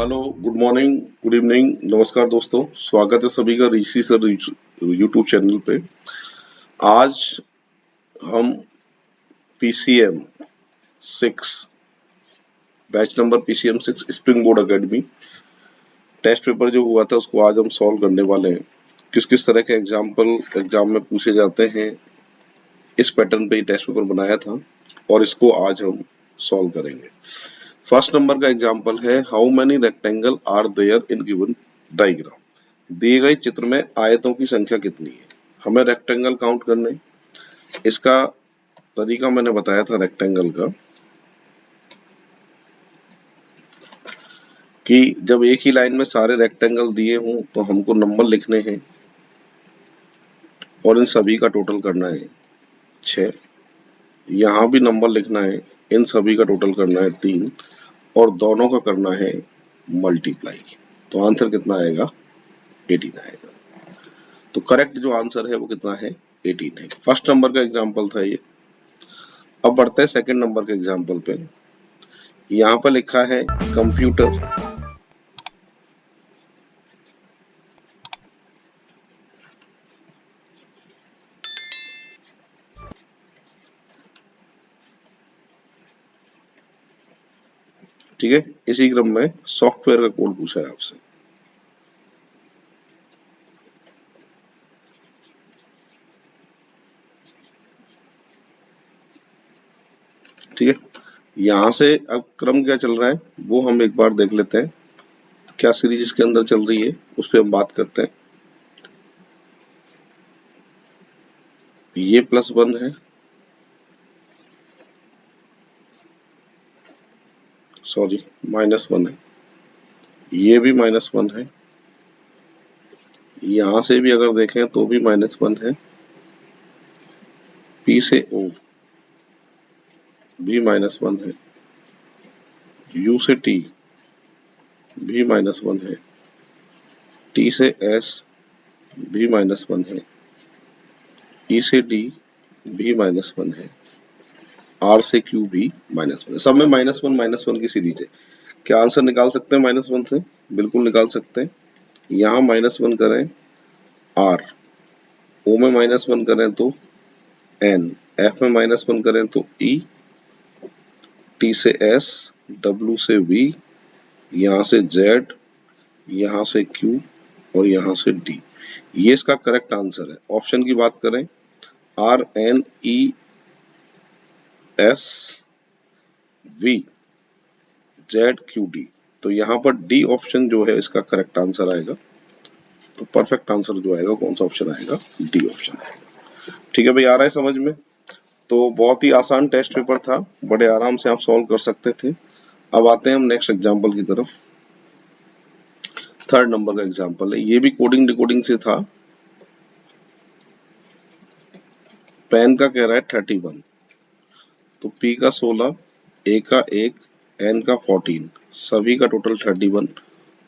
Hello, good morning, good evening, नमस्कार दोस्तों। स्वागत है सभी का ऋषि सर यूट्यूब चैनल पे। आज हम PCM 6 batch number PCM 6 spring board academy test paper जो हुआ था उसको आज हम सॉल्व करने वाले हैं। किस किस तरह के एग्जाम्पल एग्जाम में पूछे जाते हैं, इस पैटर्न पे टेस्ट पेपर बनाया था और इसको आज हम सॉल्व करेंगे। फर्स्ट नंबर का एग्जाम्पल है, how many rectangle are there in given diagram. दिए गए चित्र में आयतों की संख्या कितनी है। हमें रेक्टेंगल काउंट करने। इसका तरीका मैंने बताया था रेक्टेंगल का कि जब एक ही लाइन में सारे रेक्टेंगल दिए हों तो हमको नंबर लिखने हैं और इन सभी का टोटल करना है 6। यहाँ भी नंबर लिखना है, इन सभी का टोटल करना है 3 और दोनों का करना है मल्टीप्लाई। तो आंसर कितना आएगा? 18 आएगा। तो करेक्ट जो आंसर है वो कितना है? 18 है। फर्स्ट नंबर का एग्जाम्पल था ये। अब बढ़ते हैं सेकंड नंबर के एग्जाम्पल पे। यहाँ पर लिखा है कंप्यूटर ठीक है। इसी क्रम में सॉफ्टवेयर का कोड पूछा है आपसे। ठीक है, यहाँ से अब क्रम क्या चल रहा है वो हम एक बार देख लेते हैं। क्या सीरीज इसके अंदर चल रही है उस पर हम बात करते हैं। ये +1 है, सॉरी -1 है। ये भी -1 है। यहाँ से भी अगर देखें तो भी -1 है। P से O भी -1 है। U से T भी -1 है। T से S भी -1 है। E से D भी -1 है। R से Q भी -1 है। सब में -1 की सीरीज है। क्या आंसर निकाल सकते हैं -1 से? बिल्कुल निकाल सकते हैं। यहाँ -1 करें R, O में -1 करें तो N, F में -1 करें तो E, T से S, W से V, यहाँ से Z, यहाँ से Q और यहाँ से D। ये इसका करेक्ट आंसर है। ऑप्शन की बात करें R, N, E, S, V, Z, Q, D, तो यहाँ पर D ऑप्शन जो है इसका करेक्ट आंसर आएगा। तो परफेक्ट आंसर जो आएगा कौन सा ऑप्शन आएगा? D ऑप्शन आएगा। ठीक है भाई, आ रहा है समझ में? तो बहुत ही आसान टेस्ट पेपर था, बड़े आराम से आप सॉल्व कर सकते थे। अब आते हैं हम नेक्स्ट एग्जाम्पल की तरफ। थर्ड नंबर का एग्जाम्पल है, ये भी कोडिंग डिकोडिंग से था। पेन का कह रहा है 31, तो P का 16, A का 1, N का 14, सभी का टोटल 31।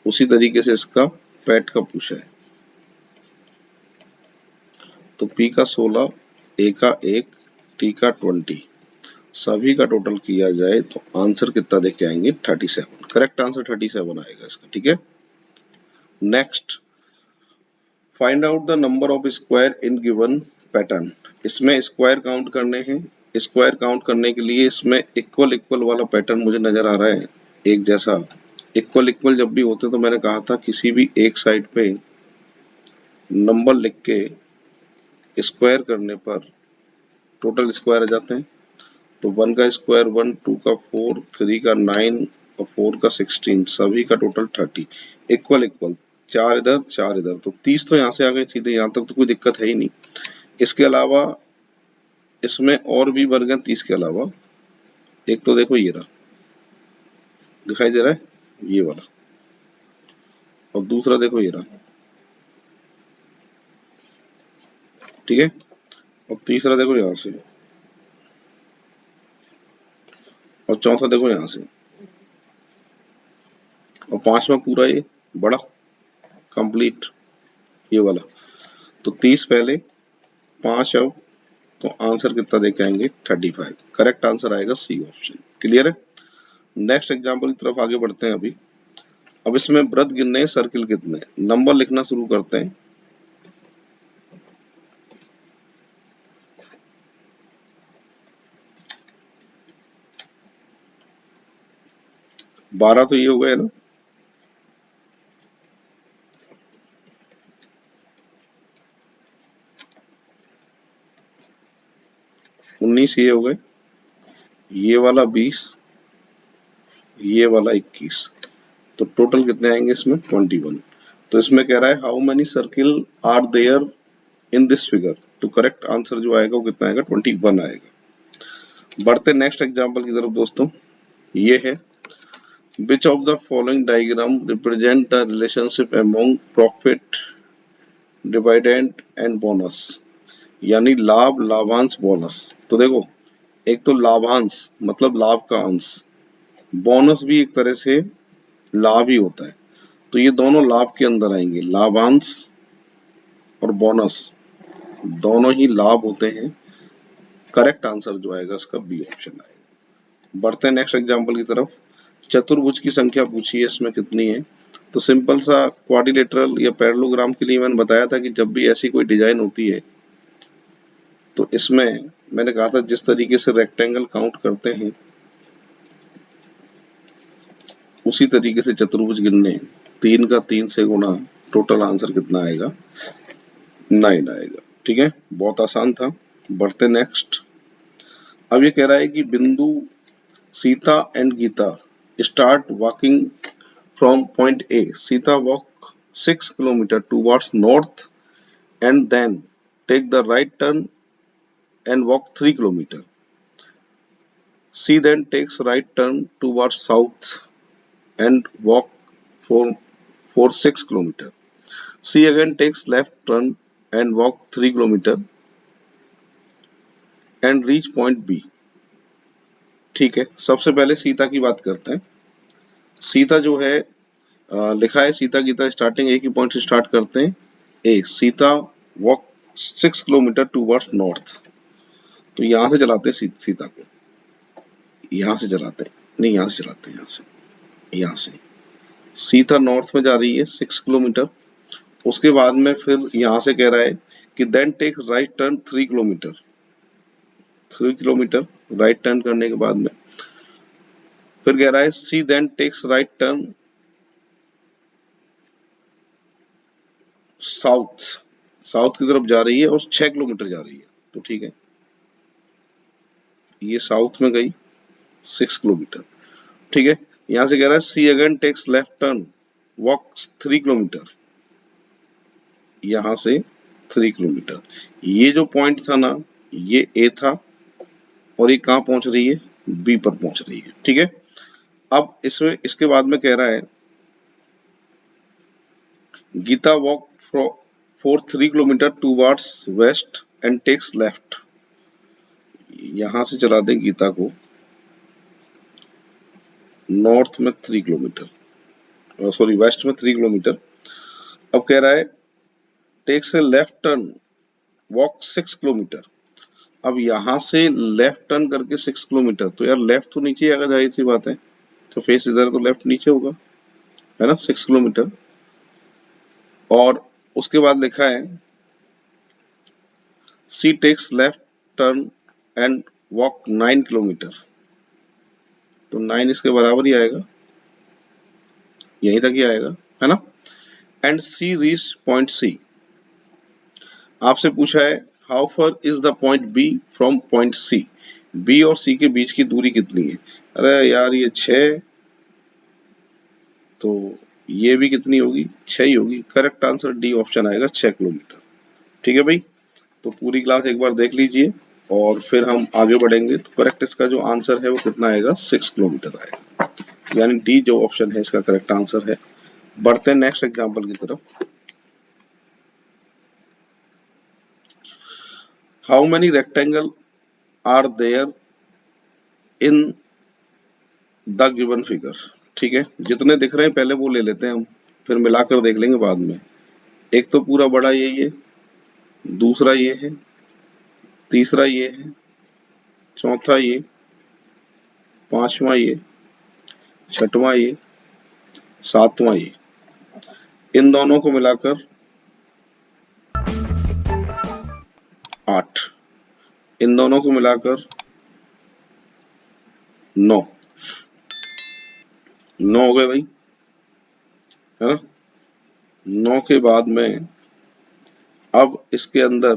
उसी तरीके से इसका पैट का पूछा है। तो P का 16, A का 1, T का 20, सभी का टोटल किया जाए तो आंसर कितना देख के आएंगे? 37। करेक्ट आंसर 37 आएगा इसका। ठीक है, next, find out the number of square in given pattern. इसमें स्क्वायर काउंट करने हैं। स्क्वायर काउंट करने के लिए इसमें इक्वल इक्वल वाला पैटर्न मुझे नजर आ रहा है, एक जैसा। इक्वल इक्वल जब भी होते तो मैंने कहा था किसी भी एक साइड पे नंबर लिख के स्क्वायर करने पर टोटल स्क्वायर आ जाते हैं। तो 1 का स्क्वायर 1, 2 का 4, 3 का 9 और 4 का 16, सभी का टोटल 30। इक्वल इक्वल, 4 इधर 4 इधर, तो 30 तो यहाँ से आ गए सीधे। यहाँ तक तो कोई दिक्कत है ही नहीं। इसके अलावा इसमें और भी वर्ग हैं 30 के अलावा। एक तो देखो ये रहा, दिखाई दे रहा है ये वाला, और दूसरा देखो ये रहा। ठीक है, और तीसरा देखो यहाँ से, और चौथा देखो यहाँ से, और पांचवा पूरा ये बड़ा कंप्लीट ये वाला। तो 30 पहले, 5 अब, तो आंसर कितना देके आएंगे? 35। करेक्ट आंसर आएगा सी ऑप्शन। क्लियर है? नेक्स्ट एग्जाम्पल की तरफ आगे बढ़ते हैं। अब इसमें वृत्त गिनने हैं, सर्किल कितने हैं। नंबर लिखना शुरू करते हैं। बारह तो ये हो गए ना, 19 ये हो गए, ये वाला 20, ये वाला 21, तो टोटल कितने आएंगे इसमें 21। तो इसमें कह रहा है how many circle are there in this figure, तो करेक्ट आंसर जो आएगा वो कितना आएगा 21 आएगा। बढ़ते नेक्स्ट एग्जांपल की तरफ दोस्तों। ये है which of the following diagram represent the relationship among profit dividend and bonus, यानी लाभ, लाभांश, बोनस। तो देखो, एक तो लाभांश मतलब लाभ का अंश, बोनस भी एक तरह से लाभ ही होता है, तो ये दोनों लाभ के अंदर आएंगे। लाभांश और बोनस दोनों ही लाभ होते हैं। करेक्ट आंसर जो आएगा इसका बी ऑप्शन आएगा। बढ़ते हैं नेक्स्ट एग्जांपल की तरफ। चतुर्भुज की संख्या पूछी है, इसमें कितनी है। तो सिंपल सा क्वाड्रिलेटरल या पैरेललोग्राम के लिए मैंने बताया था कि जब भी ऐसी कोई डिजाइन होती है तो इसमें मैंने कहा था जिस तरीके से रेक्टेंगल काउंट करते हैं उसी तरीके से चतुर्भुज गिनने। 3 का 3 से गुणा, टोटल आंसर कितना आएगा 9 आएगा। ठीक है, बहुत आसान था। बढ़ते नेक्स्ट। अब ये कह रहा है कि बिंदु Sita and Gita start walking from point A. Sita walk 6 kilometre towards north and then take the right turn and walk 3 kilometer. She then takes right turn towards south and walk for 6 kilometer. She again takes left turn and walk 3 kilometer and reach point B. ठीक है, सबसे पहले सीता की बात करते हैं। सीता जो है लिखा है सीता गीता स्टार्टिंग एक ही पॉइंट से स्टार्ट करते हैं A. Sita walk 6 kilometre towards north, तो यहाँ से चलाते हैं सीता को, यहाँ से चलाते हैं, नहीं यहाँ से चलाते हैं, यहाँ से सीता नॉर्थ में जा रही है 6 किलोमीटर। उसके बाद में फिर यहाँ से कह रहा है कि then take right turn 3 kilometre. 3 kilometre right turn करने के बाद में फिर कह रहा है she then takes right turn south, south की तरफ जा रही है और 6 किलोमीटर जा रही है। तो ठीक है, ये साउथ में गई 6 किलोमीटर। ठीक है, यहाँ से कह रहा है see again takes left turn वॉक्स 3 किलोमीटर, यहाँ से 3 किलोमीटर। ये जो पॉइंट था ना, ये ए था और ये कहाँ पहुंच रही है बी पर पहुंच रही है। ठीक है, अब इसमें इसके बाद में कह रहा है Gita walk for 3 kilometre towards west and takes left. यहां से चला दें गीता को नॉर्थ में 3 किलोमीटर, सॉरी वेस्ट में 3 किलोमीटर। अब कह रहा है takes a left turn walk 6 kilometre. अब यहां से लेफ्ट टर्न करके 6 किलोमीटर, तो यार लेफ्ट तो नीचे आएगा, जाहिर सी बात है, तो फेस इधर तो लेफ्ट नीचे होगा, है ना, 6 किलोमीटर। और उसके बाद लिखा है she takes left turn and walk 9 kilometre, तो 9 इसके बराबर ही आएगा, यहीं तक ही आएगा, है ना। And C reach point C. आपसे पूछा है how far is the point B from point C, B और सी के बीच की दूरी कितनी है। अरे यार ये 6, तो ये भी कितनी होगी 6 ही होगी। करेक्ट आंसर डी ऑप्शन आएगा 6 किलोमीटर। ठीक है भाई, तो पूरी क्लास एक बार देख लीजिए और फिर हम आगे बढ़ेंगे। तो करेक्ट इसका जो आंसर है वो कितना आएगा 6 किलोमीटर आएगा, यानी डी जो ऑप्शन है इसका करेक्ट आंसर है। बढ़ते हैं नेक्स्ट एग्जांपल की तरफ। How many rectangle are there in the given figure. ठीक है, जितने दिख रहे हैं पहले वो ले लेते हैं हम, फिर मिलाकर देख लेंगे बाद में। एक तो पूरा बड़ा यही है, दूसरा ये है, तीसरा ये है, चौथा ये, पांचवा ये, छठवां ये, सातवां ये, इन दोनों को मिलाकर 8, इन दोनों को मिलाकर 9, 9 हो गए भाई, है ना। 9 के बाद में अब इसके अंदर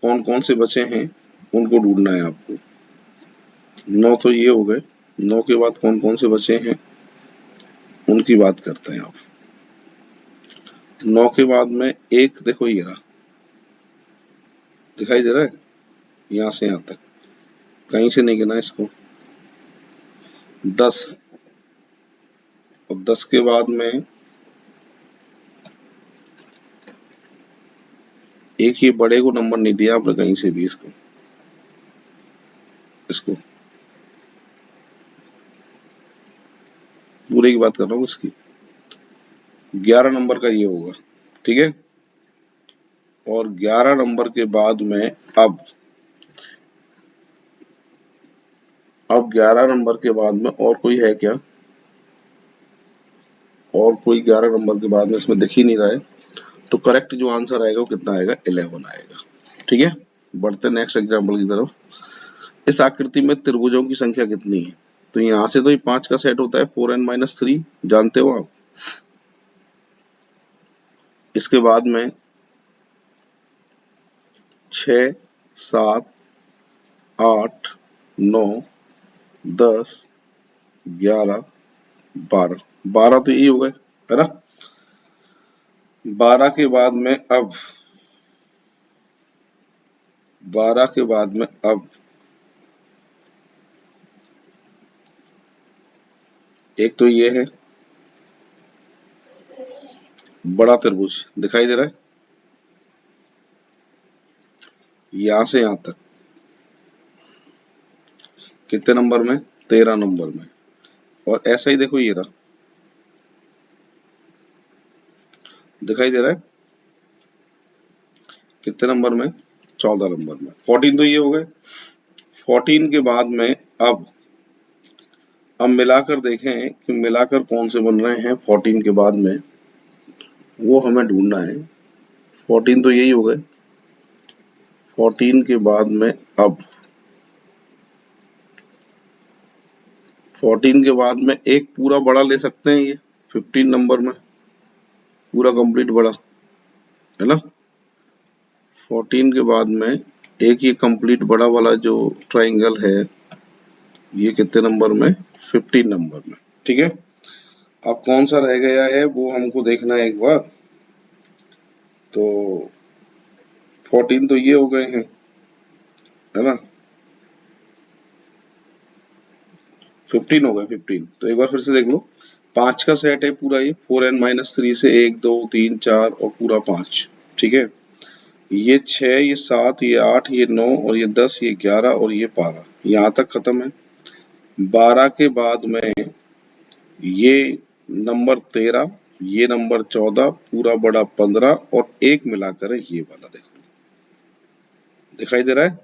कौन कौन से बचे हैं उनको ढूंढना है आपको। 9 तो ये हो गए, 9 के बाद कौन कौन से बचे हैं उनकी बात करते हैं आप। 9 के बाद में एक, देखो ये रहा, दिखाई दे रहा है, यहाँ से यहाँ तक, कहीं से नहीं गिना इसको। 10, और 10 के बाद में एक ये बड़े को नंबर नहीं दिया आपने कहीं से भी, इसको इसको पूरे की बात कर रहा हूँ इसकी, 11 नंबर का ये होगा, ठीक है। और 11 नंबर के बाद में अब 11 नंबर के बाद में और कोई है क्या, और कोई 11 नंबर के बाद में इसमें दिख ही नहीं रहा है, तो करेक्ट जो आंसर आएगा वो कितना आएगा, 11 आएगा, ठीक है। बढ़ते नेक्स्ट एग्जाम्पल की तरफ। इस आकृति में त्रिभुजों की संख्या कितनी है, तो यहाँ से तो ये 5 का सेट होता है, 4n-3, जानते हो आप। इसके बाद में 6, 7, 8, 9, 10, 11, 12, 12 तो यही हो गए, है ना। 12 के बाद में अब 12 के बाद में अब एक तो ये है बड़ा त्रिभुज, दिखाई दे रहा है, यहां से यहां तक, कितने नंबर में, 13 नंबर में। और ऐसा ही देखो ये रहा, दिखाई दे रहा है, कितने नंबर में, 14 नंबर में। 14 तो ये हो गए। 14 के बाद में अब मिलाकर देखें कि मिलाकर कौन से बन रहे हैं 14 के बाद में, वो हमें ढूंढना है। 14 तो यही हो गए। 14 के बाद में अब 14 के बाद में एक पूरा बड़ा ले सकते हैं, ये 15 नंबर में पूरा कंप्लीट बड़ा, है ना। 14 के बाद में एक ये कंप्लीट बड़ा वाला जो ट्राइंगल है, ये कितने नंबर में, 15 नंबर में, ठीक है। अब कौन सा रह गया है वो हमको देखना है एक बार। तो 14 तो ये हो गए हैं, है ना। 15 हो गए, 15 तो एक बार फिर से देख लो। 5 का सेट है पूरा, ये 4n-3 से 1, 2, 3, 4 और पूरा 5, ठीक है। ये 6, ये 7, ये 8, ये 9 और ये 10, ये 11 और ये 12, यहाँ तक खत्म है। 12 के बाद में ये नंबर 13, ये नंबर 14, पूरा बड़ा 15 और एक मिलाकर है ये वाला, देखो दिखाई दे रहा है,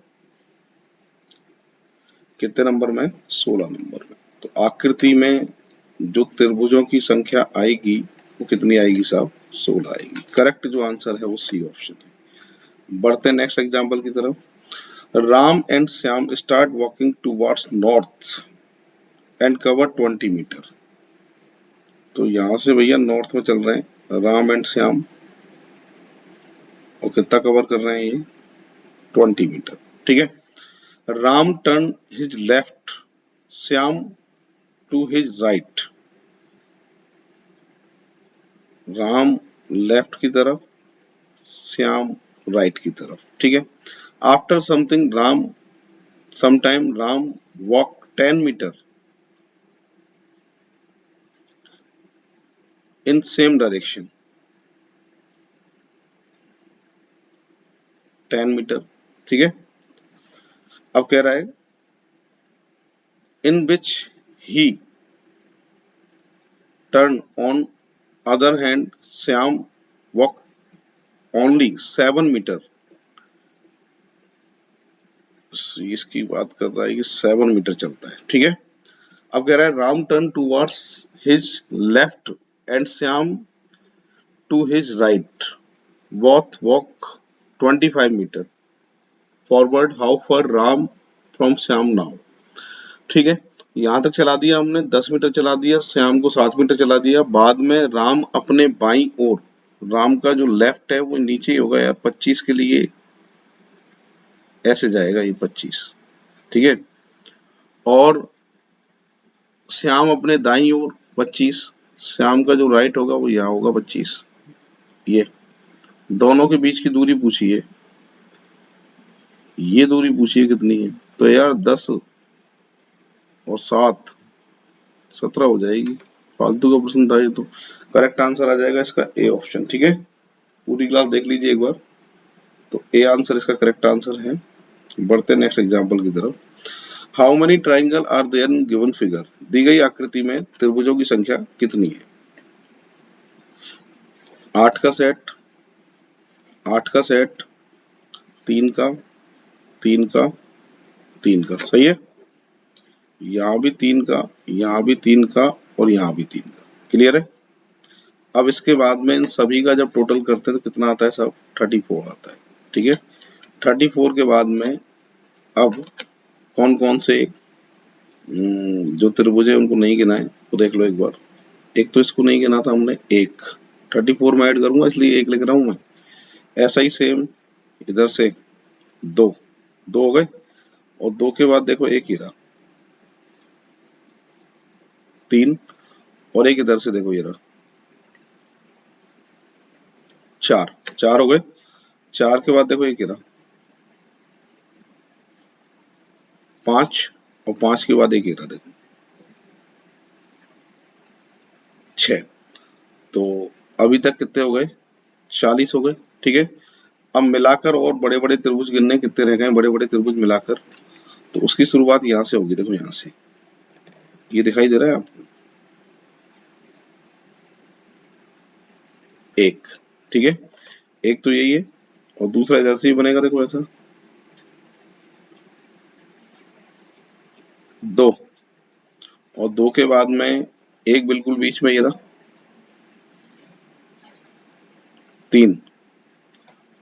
कितने नंबर में, 16 नंबर में। तो आकृति में जो त्रिभुजों की संख्या आएगी वो कितनी आएगी साहब, 16 आएगी। करेक्ट जो आंसर है वो सी ऑप्शन है। बढ़ते नेक्स्ट एग्जांपल की तरफ। Ram and Shyam start walking towards north and cover 20 metre. तो यहाँ से भैया नॉर्थ में चल रहे हैं राम एंड श्याम, और कितना कवर कर रहे हैं ये, 20 मीटर, ठीक है। Ram turn his left, Shyam to his right. Ram left की तरफ, श्याम राइट की तरफ, ठीक है। After something Ram sometime Ram walk 10 metre in same direction, 10 metre, ठीक है। अब कह रहा है in which he turn on other hand Shyam walk only 7 metre. इसकी बात कर रहा है कि 7 मीटर चलता है, ठीक है। अब कह रहा है Ram turn towards his left and Shyam to his right. Both walk 25 meter forward. How far Ram from Shyam now? ठीक है, यहाँ तक चला दिया हमने, 10 मीटर चला दिया, श्याम को 7 मीटर चला दिया। बाद में राम अपने बाईं ओर, राम का जो लेफ्ट है वो नीचे होगा यार, 25 के लिए ऐसे जाएगा ये 25, ठीक है। और श्याम अपने दाईं ओर 25, श्याम का जो राइट होगा वो यहाँ होगा 25। ये दोनों के बीच की दूरी पूछी है, ये दूरी पूछी है कितनी है, तो यार 10 और 7 17 हो जाएगी। फालतू का प्रश्न था ये तो। करेक्ट आंसर आ जाएगा इसका ए ऑप्शन, ठीक है। पूरी क्लास देख लीजिए एक बार, तो ए आंसर इसका करेक्ट आंसर है। बढ़ते नेक्स्ट एग्जांपल की तरफ। How many triangle are there in given figure? दी गई आकृति में त्रिभुजों की संख्या कितनी है? 8 का सेट, 8 का सेट, 3 का, 3 का, 3 का, सही है। यहाँ भी 3 का, यहाँ भी 3 का, और यहाँ भी 3 का। क्लियर है। अब इसके बाद में इन सभी का जब टोटल करते हैं तो कितना आता है सब? 34 आता है, ठीक है। 34 के बाद में अब कौन कौन से जो त्रिभुज है उनको नहीं गिना है तो देख लो एक बार। एक तो इसको नहीं गिना था हमने, एक 34 में ऐड करूंगा इसलिए एक लिख रहा हूं मैं। ऐसा ही सेम इधर से दो, दो हो गए, और दो के बाद देखो एक ही रहा, 3, और एक इधर से देखो ये रहा, 4, 4 हो गए। 4 के बाद देखो एक ही रहा, 5, और 5 के बाद एक ही रहा, देखो 6। तो अभी तक कितने हो गए? 40 हो गए, ठीक है। अब मिलाकर और बड़े बड़े त्रिभुज गिनने कितने रह गए बड़े बड़े त्रिभुज मिलाकर, तो उसकी शुरुआत यहाँ से होगी, देखो यहाँ से, ये दिखाई दे रहा है आपको, एक, ठीक है। एक तो यही है, और दूसरा इधर से ही बनेगा, देखो ऐसा, 2, और 2 के बाद में एक बिल्कुल बीच में ये रहा, 3।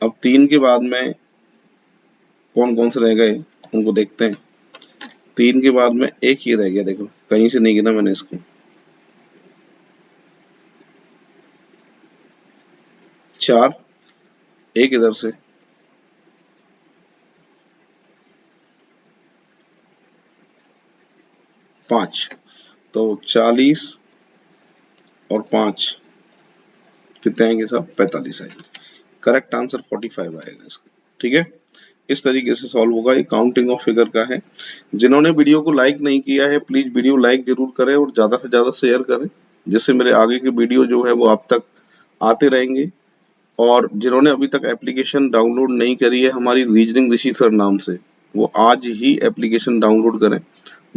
अब 3 के बाद में कौन कौन से रह गए उनको देखते हैं। 3 के बाद में एक ही रह गया, देखो कहीं से नहीं गिना मैंने इसको, 4, एक इधर से, 5, तो 40 और 5 कितने आएंगे साहब? 45 आएंगे। करेक्ट आंसर 45 आएगा इसका, ठीक है। इस तरीके से सॉल्व होगा, ये काउंटिंग ऑफ फिगर का है। जिन्होंने वीडियो को लाइक नहीं किया है प्लीज वीडियो लाइक जरूर करें और ज्यादा से ज्यादा शेयर करें, जिससे मेरे आगे की वीडियो जो है वो आप तक आते रहेंगे। और जिन्होंने अभी तक एप्लीकेशन डाउनलोड नहीं करी है हमारी रीजनिंग ऋषि सर नाम से, वो आज ही एप्लीकेशन डाउनलोड करें,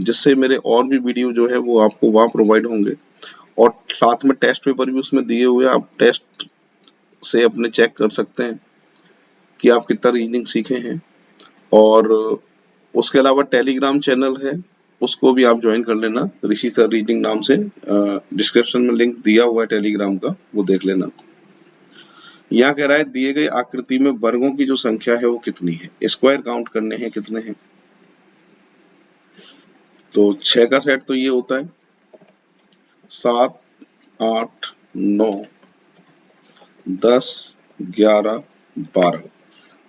जिससे मेरे और भी वीडियो जो है वो आपको वहाँ प्रोवाइड होंगे। और साथ में टेस्ट पेपर भी उसमें दिए हुए हैं, आप टेस्ट से अपने चेक कर सकते हैं कि आप कितना रीजनिंग सीखे हैं। और उसके अलावा टेलीग्राम चैनल है, उसको भी आप ज्वाइन कर लेना, ऋषि सर रीडिंग नाम से। डिस्क्रिप्शन में लिंक दिया हुआ है टेलीग्राम का, वो देख लेना। यहाँ कह रहा है दिए गए आकृति में वर्गों की जो संख्या है वो कितनी है? स्क्वायर काउंट करने हैं, कितने हैं? तो 6 का सेट तो ये होता है, 7, 8, 9, 10, 11, 12।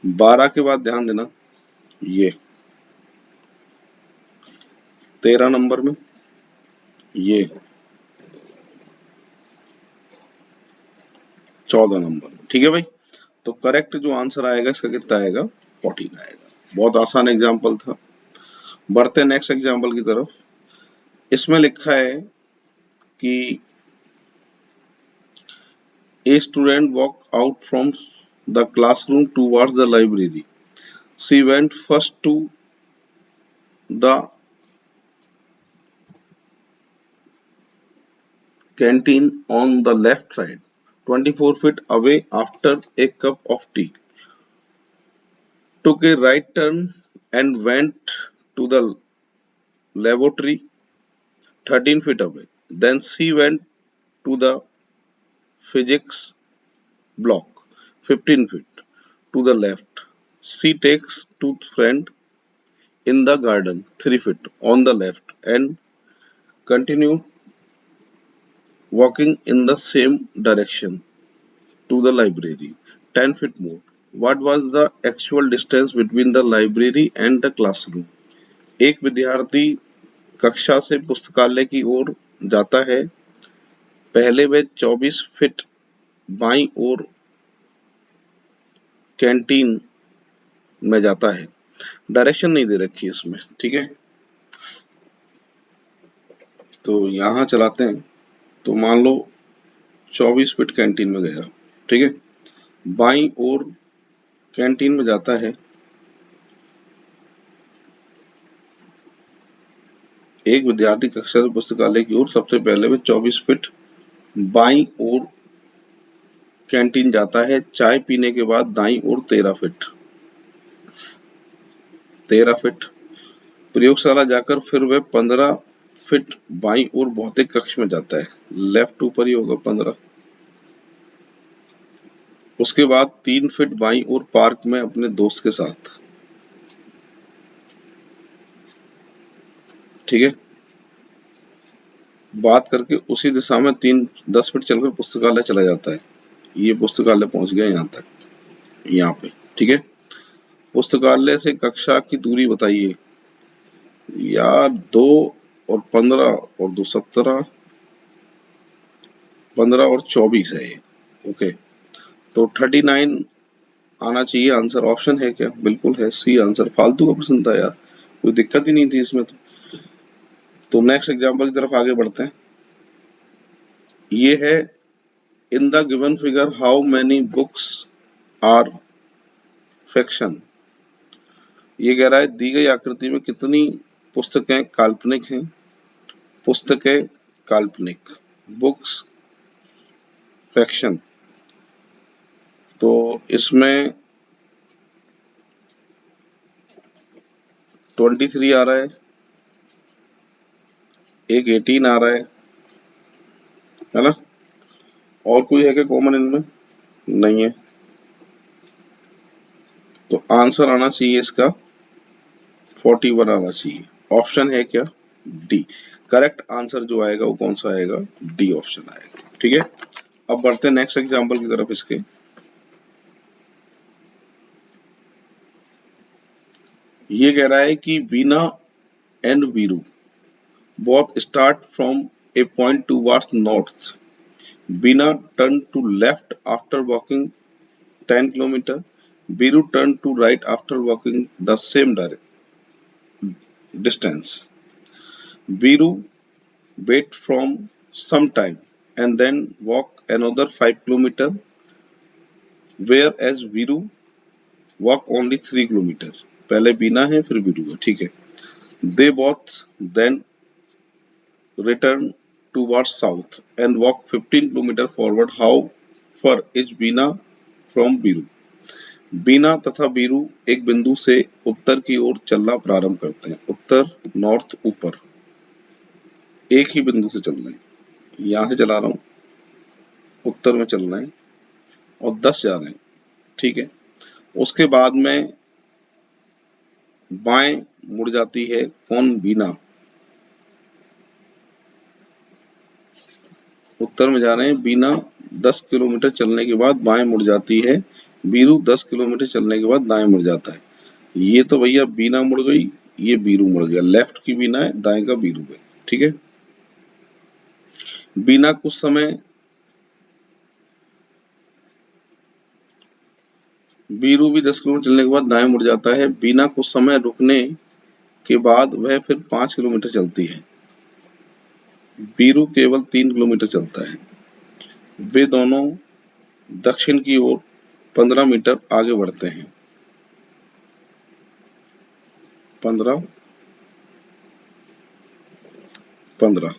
12 के बाद ध्यान देना, ये 13 नंबर में, ये 14 नंबर में, ठीक है भाई। तो करेक्ट जो आंसर आएगा इसका कितना आएगा? 14 आएगा। बहुत आसान एग्जाम्पल था। बढ़ते हैं नेक्स्ट एग्जाम्पल की तरफ। इसमें लिखा है कि a student walked out from the classroom towards the library. She went first to the canteen on the left side, 24 feet away after a cup of tea, took a right turn and went to the laboratory 13 feet away. Then she went to the physics block 15 feet to the left. She takes two friends in the garden 3 feet on the left and continue walking in the same direction to the library 10 feet more. What was the actual distance between the library and the classroom? एक विद्यार्थी कक्षा से पुस्तकालय की ओर जाता है। पहले वह 24 फीट बाईं ओर कैंटीन में जाता है। डायरेक्शन नहीं दे रखी है इसमें, ठीक है। तो यहाँ चलाते हैं। तो मान लो 24 फीट कैंटीन में गया, ठीक है। बाईं ओर कैंटीन में जाता है। एक विद्यार्थी कक्षा से पुस्तकालय की ओर सबसे पहले वह 24 फीट बाईं ओर कैंटीन जाता है। चाय पीने के बाद दाईं ओर 13 फीट प्रयोगशाला जाकर फिर वह 15 फीट बाईं ओर भौतिक कक्ष में जाता है। लेफ्ट ऊपर ही होगा 15। उसके बाद 3 फीट बाईं ओर पार्क में अपने दोस्त के साथ, ठीक है। बात करके उसी दिशा में 10 फीट चलकर पुस्तकालय चला जाता है। ये पुस्तकालय पहुंच गया यहाँ तक, यहाँ पे, ठीक है। पुस्तकालय से कक्षा की दूरी बताइए। यार 2 और 15 और 2 17, 15 और 24 है ये, ओके। तो 39 आना चाहिए आंसर। ऑप्शन है क्या? बिल्कुल है, सी आंसर। फालतू का प्रश्न था यार, कोई दिक्कत ही नहीं थी इसमें। तो नेक्स्ट एग्जांपल की तरफ आगे बढ़ते हैं। ये है in the given figure how many books are fiction. ये कह रहा है दी गई आकृति में कितनी पुस्तकें काल्पनिक हैं। पुस्तकें काल्पनिक, बुक्स फिक्शन। तो इसमें 23 आ रहा है, एक 18 आ रहा है ना। और कोई है क्या कॉमन इनमें? नहीं है। तो आंसर आना चाहिए इसका 41 आना चाहिए। ऑप्शन है क्या? डी। करेक्ट आंसर जो आएगा वो कौन सा आएगा? डी ऑप्शन आएगा, ठीक है। अब बढ़ते हैं नेक्स्ट एग्जांपल की तरफ इसके। ये कह रहा है कि Veena and Veeru both start from a point towards north. Veena turned to left after walking 10 km. Viru turned to right after walking the same distance. Viru wait from some time and then walk another 5 km, whereas Viru walk only 3 km. पहले बीना है फिर वीरू है, ठीक है। They both then return towards south and walk 15 km forward. How far is Veena from Biru? बीना तथा बीरू एक बिंदु से उत्तर की ओर चलना प्रारंभ करते हैं। उत्तर, नॉर्थ, ऊपर, एक ही बिंदु से चलना है। यहां से चला रहा हूं, उत्तर में चलना है और 10 जा रहे हैं, ठीक है। उसके बाद में बाएं मुड़ जाती है कौन? बीना। उत्तर में जा रहे हैं, बीना 10 किलोमीटर चलने के बाद बाएं मुड़ जाती है। बीरू 10 किलोमीटर चलने के बाद दाएं मुड़ जाता है। ये तो भैया बीना मुड़ गई, ये बीरू मुड़ गया। लेफ्ट की बीना है, दाएं का बीरू है, ठीक है। बीना कुछ समय बीरू भी 10 किलोमीटर चलने के बाद दाएं मुड़ जाता है। बीना कुछ समय रुकने के बाद वह फिर 5 किलोमीटर चलती है। बीरू केवल 3 किलोमीटर चलता है। वे दोनों दक्षिण की ओर 15 मीटर आगे बढ़ते हैं। 15 15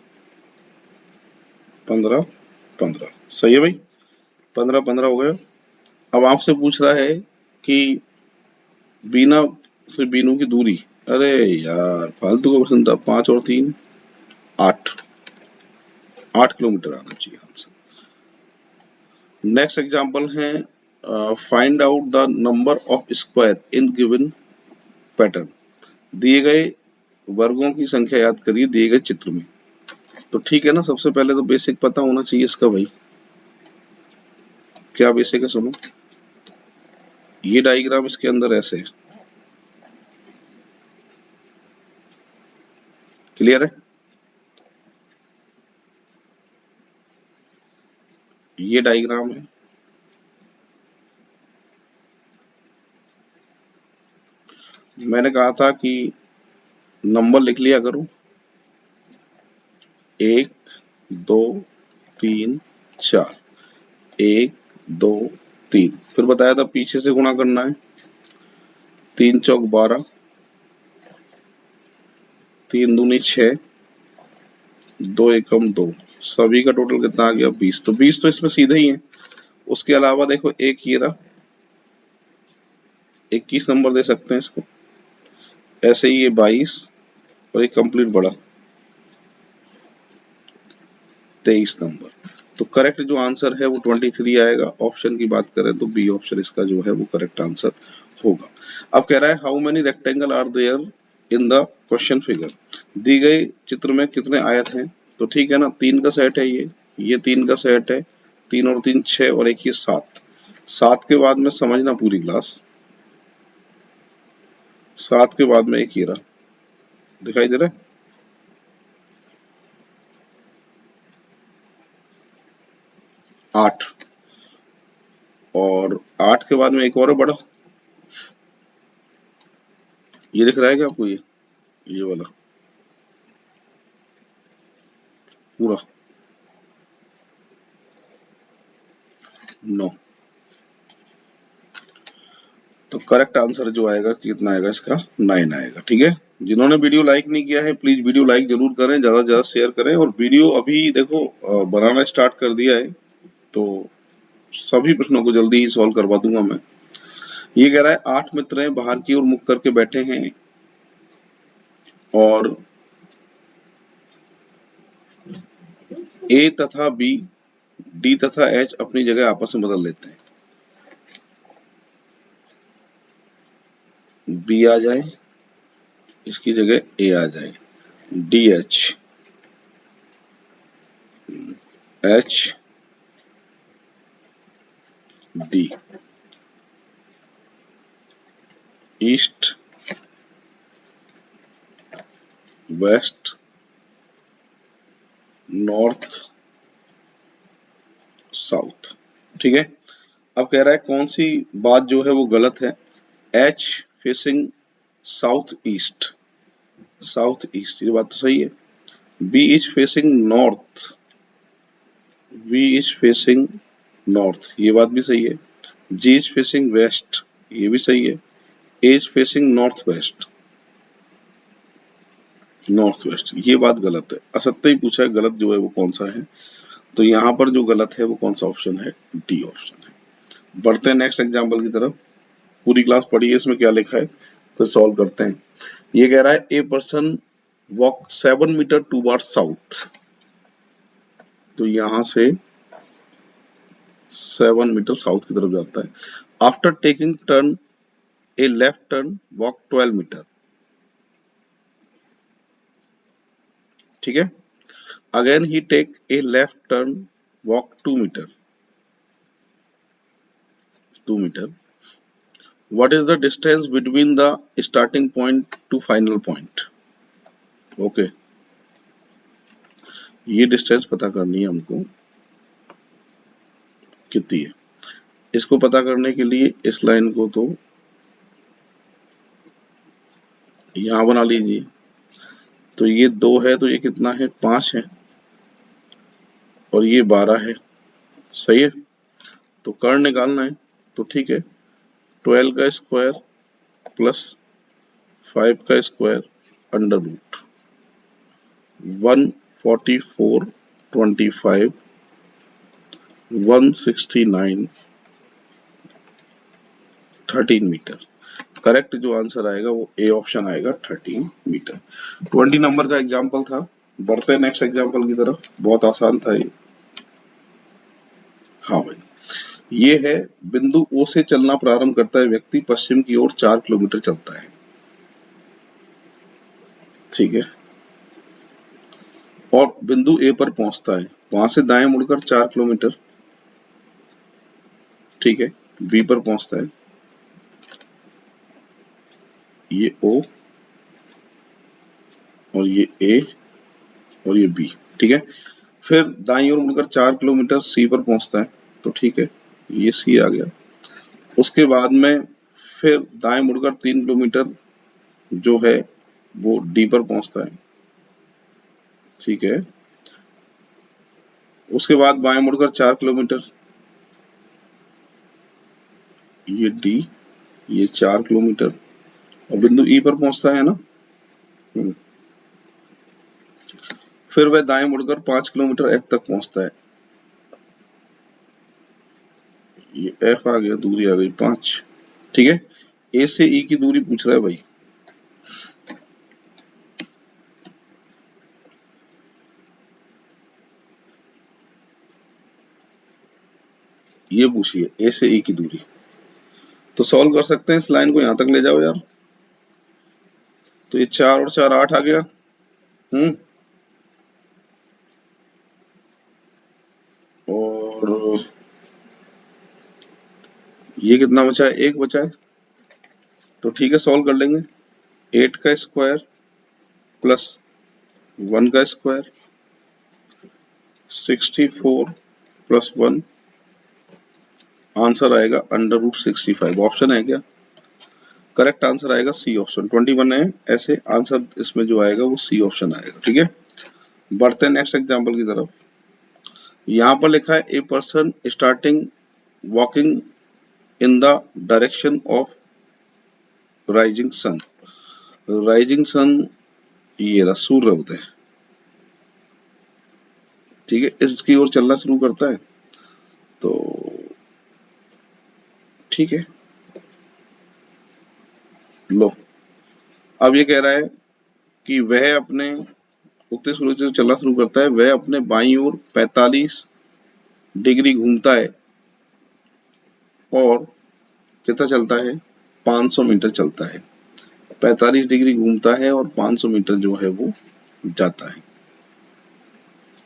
15 15 सही है भाई। 15 15 हो गया। अब आपसे पूछ रहा है कि बीना से बीनू की दूरी। अरे यार फालतू का प्रश्न था। 5 और 3 8 8 किलोमीटर आना चाहिए आंसर। नेक्स्ट एग्जांपल है find out the number of square in given pattern. दिए गए वर्गों की संख्या याद करिए दिए गए चित्र में। तो ठीक है ना, सबसे पहले तो बेसिक पता होना चाहिए इसका भाई। क्या बेसिक है सुनो, ये डायग्राम इसके अंदर ऐसे है, क्लियर है? ये डायग्राम है, मैंने कहा था कि नंबर लिख लिया करो, 1 2 3 4, 1 2 3, फिर बताया था पीछे से गुणा करना है, 3 चौक 12, 3 दूनी 6, 2 एकम 2, सभी का टोटल कितना आ गया 20। तो 20 तो इसमें सीधे ही है। उसके अलावा देखो एक ये रहा, 21 नंबर दे सकते हैं इसको, ऐसे ही ये 22 और एक कंप्लीट बड़ा 23 नंबर। तो करेक्ट जो आंसर है वो 23 आएगा। ऑप्शन की बात करें तो बी ऑप्शन इसका जो है वो करेक्ट आंसर होगा। अब कह रहा है how many rectangle are there in the question figure. दी गई चित्र में कितने आयत हैं? तो ठीक है ना, 3 का सेट है ये 3 का सेट है, 3 और 3 6 और एक ये 7। 7 के बाद में समझना पूरी क्लास, 7 के बाद में एक ये रहा, दिखाई दे रहा है? 8, और 8 के बाद में एक और है बड़ा, ये दिख रहा है क्या आपको? ये वाला पूरा 9। तो करेक्ट आंसर जो आएगा कितना आएगा इसका 9 आएगा। ठीक है, जिन्होंने वीडियो लाइक नहीं किया है प्लीज वीडियो लाइक जरूर करें, ज्यादा से ज्यादा शेयर करें, और वीडियो अभी देखो बनाना स्टार्ट कर दिया है, तो सभी प्रश्नों को जल्दी ही सॉल्व करवा दूंगा मैं। ये कह रहा है 8 मित्र हैं, बाहर की ओर मुख करके बैठे हैं और ए तथा बी, डी तथा एच अपनी जगह आपस में बदल लेते हैं। बी आ जाए, इसकी जगह ए आ जाए, D H, H D, east west north south. ठीक है, अब कह रहा है कौन सी बात जो है वो गलत है। H facing south east, south east ये बात तो सही है। B is facing north, B is facing north ये बात भी सही है। जी इज फेसिंग वेस्ट, ये भी सही है। A is facing north west, north west ये बात गलत है। असत्य ही पूछा है, गलत जो है वो कौन सा है? तो यहाँ पर जो गलत है वो कौन सा ऑप्शन है? डी ऑप्शन है। बढ़ते हैं नेक्स्ट एग्जाम्पल की तरफ। पूरी क्लास पढ़िए, इसमें क्या लिखा है तो सॉल्व करते हैं। ये कह रहा है a person walk 7 metre toward south. तो यहां से 7 मीटर साउथ की तरफ जाता है। After taking turn a left turn walk 12 metre. ठीक है, अगेन ही take a left turn walk 2 metre, 2 metre. What is the distance between the starting point to final point? Okay, ये डिस्टेंस पता करनी है हमको कितनी है। इसको पता करने के लिए इस लाइन को तो यहां बना लीजिए। तो ये 2 है तो ये कितना है 5 है, और ये 12 है, सही है। तो कर्ण निकालना है, तो ठीक है 12 का स्क्वायर प्लस 5 का square under root 144 25 169 13 metre. Correct जो आंसर आएगा वो ए ऑप्शन आएगा 13 मीटर। 20 नंबर का एग्जाम्पल था। बढ़ते हैं नेक्स्ट एग्जाम्पल की तरफ, बहुत आसान था ये। हाँ भाई, ये है बिंदु ओ से चलना प्रारंभ करता है व्यक्ति, पश्चिम की ओर 4 किलोमीटर चलता है, ठीक है, और बिंदु ए पर पहुंचता है, वहां से दाएं मुड़कर 4 किलोमीटर, ठीक है, बी पर पहुंचता है, ये ओ और ये ए और ये बी, ठीक है। फिर दाईं ओर मुड़कर 4 किलोमीटर सी पर पहुंचता है, तो ठीक है, ये सी आ गया। उसके बाद में फिर दाएं मुड़कर 3 किलोमीटर जो है वो डी पर पहुंचता है, ठीक है। उसके बाद बाएं मुड़कर 4 किलोमीटर, ये डी, ये 4 किलोमीटर, और बिंदु ई पर पहुंचता है ना। फिर वह दाएं मुड़कर 5 किलोमीटर एफ तक पहुंचता है, ये एफ आ गया, दूरी आ गई 5, ठीक है। ए से ई की दूरी पूछ रहा है भाई, ये पूछिए ए से ई की दूरी, तो सॉल्व कर सकते हैं, इस लाइन को यहां तक ले जाओ यार, तो ये 4 और 4 8 आ गया, और ये कितना बचा है, 1 बचा है, तो ठीक है, सॉल्व कर लेंगे। 8 का स्क्वायर प्लस 1 का स्क्वायर, 64 प्लस 1, आंसर आएगा √65। ऑप्शन है क्या, करेक्ट आंसर आएगा सी ऑप्शन, 21 है, ऐसे आंसर इसमें जो आएगा वो सी ऑप्शन आएगा, ठीक है। बढ़ते हैं नेक्स्ट एग्जांपल की तरफ। यहाँ पर लिखा है a person starting walking in the direction of rising sun. Rising sun ये रहा सूर्य उदय, ठीक है, इसकी ओर चलना शुरू करता है, तो ठीक है, लो, अब ये कह रहा है कि वह अपने उगते सूरज से चलना शुरू करता है, वह अपने बाईं ओर 45 डिग्री घूमता है और कितना चलता है, 500 मीटर चलता है, 45 डिग्री घूमता है और 500 मीटर जो है वो जाता है,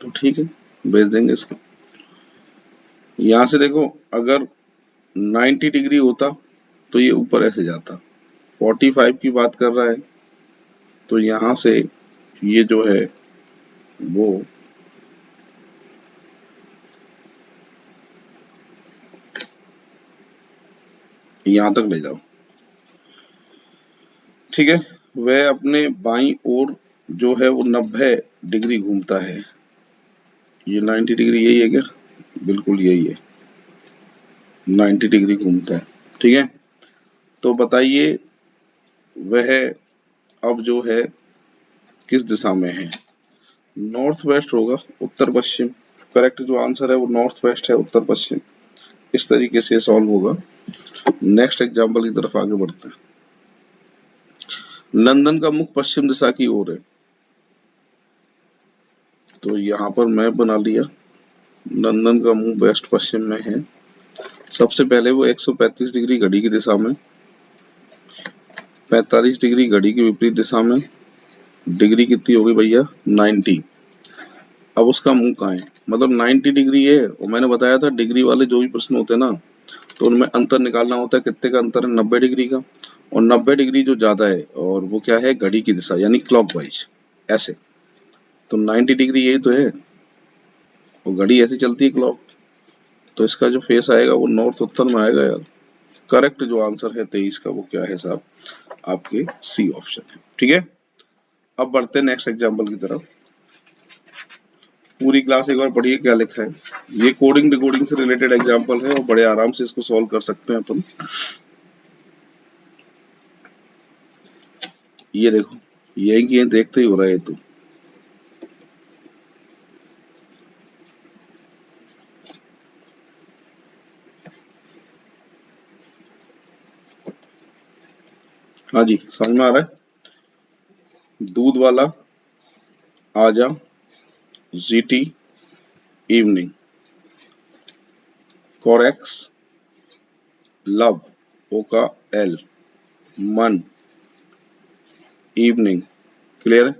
तो ठीक है, भेज देंगे इसको। यहां से देखो, अगर 90 डिग्री होता तो ये ऊपर ऐसे जाता, 45 की बात कर रहा है, तो यहां से ये जो है वो यहां तक ले जाओ, ठीक है। वह अपने बाईं ओर जो है वो 90 डिग्री घूमता है, ये 90 डिग्री यही है क्या, बिल्कुल यही है, 90 डिग्री घूमता है, ठीक है। तो बताइए वह अब जो है किस दिशा में है, नॉर्थ वेस्ट होगा, उत्तर पश्चिम, करेक्ट जो आंसर है वो नॉर्थ वेस्ट है, उत्तर पश्चिम, इस तरीके से सॉल्व होगा। नेक्स्ट एग्जांपल की तरफ आगे बढ़ते हैं। लंदन का मुख पश्चिम दिशा की ओर है, तो यहाँ पर मैप बना लिया, लंदन का मुंह वेस्ट पश्चिम में है। सबसे पहले वो 135 डिग्री घड़ी की दिशा में, 45 डिग्री घड़ी की विपरीत दिशा में, डिग्री कितनी होगी भैया 90। अब उसका मुंह कहाँ है, मतलब 90 डिग्री है, और मैंने बताया था डिग्री वाले जो भी प्रश्न होते हैं ना, तो उनमें अंतर निकालना होता है, कितने का अंतर है, 90 डिग्री का, और 90 डिग्री जो ज्यादा है और वो क्या है, घड़ी की दिशा यानी क्लॉकवाइज, ऐसे, तो 90 डिग्री यही तो है, और घड़ी ऐसे चलती है क्लॉक, तो इसका जो फेस आएगा वो नॉर्थ उत्तर में आएगा यार। करेक्ट जो आंसर है 23 का वो क्या है साहब, आपके सी ऑप्शन है, ठीक है। अब बढ़ते हैं नेक्स्ट एग्जांपल की तरफ। पूरी क्लास एक बार पढ़िए क्या लिखा है, ये कोडिंग डिकोडिंग से रिलेटेड एग्जांपल है और बड़े आराम से इसको सॉल्व कर सकते हैं अपन। ये देखो, यही कि देखते ही हो रहा है तो, हाँ जी समझ में आ रहा है। दूध वाला आजा, जीटी इवनिंग, कोरेक्स लव, ओ का एल, मन, इवनिंग। क्लियर है?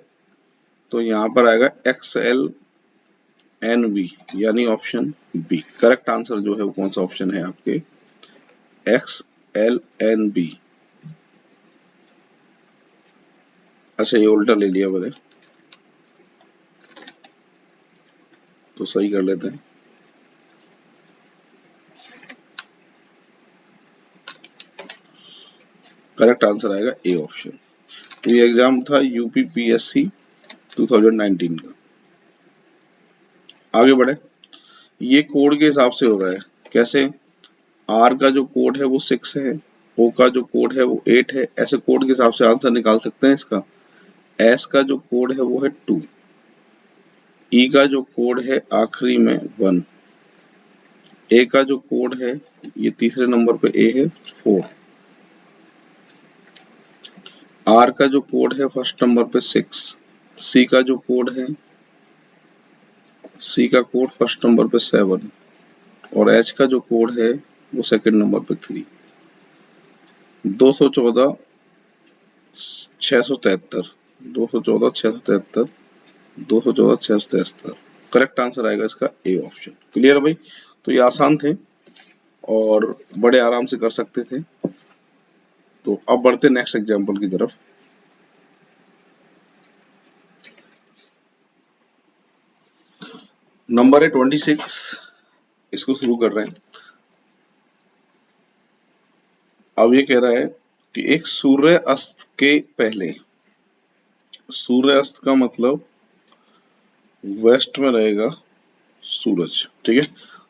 तो यहाँ पर आएगा XLNV, यानी ऑप्शन बी। करेक्ट आंसर जो है वो कौन सा ऑप्शन है आपके? XLNB। अच्छा, ये उल्टा ले लिया मैंने, तो सही कर लेते हैं। करेक्ट आंसर आएगा ए ऑप्शन। तो ये एग्जाम था UPPSC 2019 का। आगे बढ़े। ये कोड के हिसाब से हो रहा है। कैसे? आर का जो कोड है वो 6 है, ओ का जो कोड है वो 8 है। ऐसे कोड के हिसाब से आंसर निकाल सकते हैं इसका। एस का जो कोड है वो है 2, ई का जो कोड है आखिरी में 1, ए का जो कोड है ये तीसरे नंबर पे ए है 4, आर का जो कोड है फर्स्ट नंबर पे 6, सी का जो कोड है, सी का कोड फर्स्ट नंबर पे 7, और एच का जो कोड है वो सेकंड नंबर पे 3। 214 673, 214 673, 214 673। करेक्ट आंसर आएगा इसका ए ऑप्शन। क्लियर है भाई? तो ये आसान थे और बड़े आराम से कर सकते थे। तो अब बढ़ते नेक्स्ट एग्जाम्पल की तरफ। नंबर है 26, इसको शुरू कर रहे हैं। अब ये कह रहा है कि एक सूर्य अस्त के पहले, सूर्य अस्त का मतलब वेस्ट में रहेगा सूरज, ठीक है।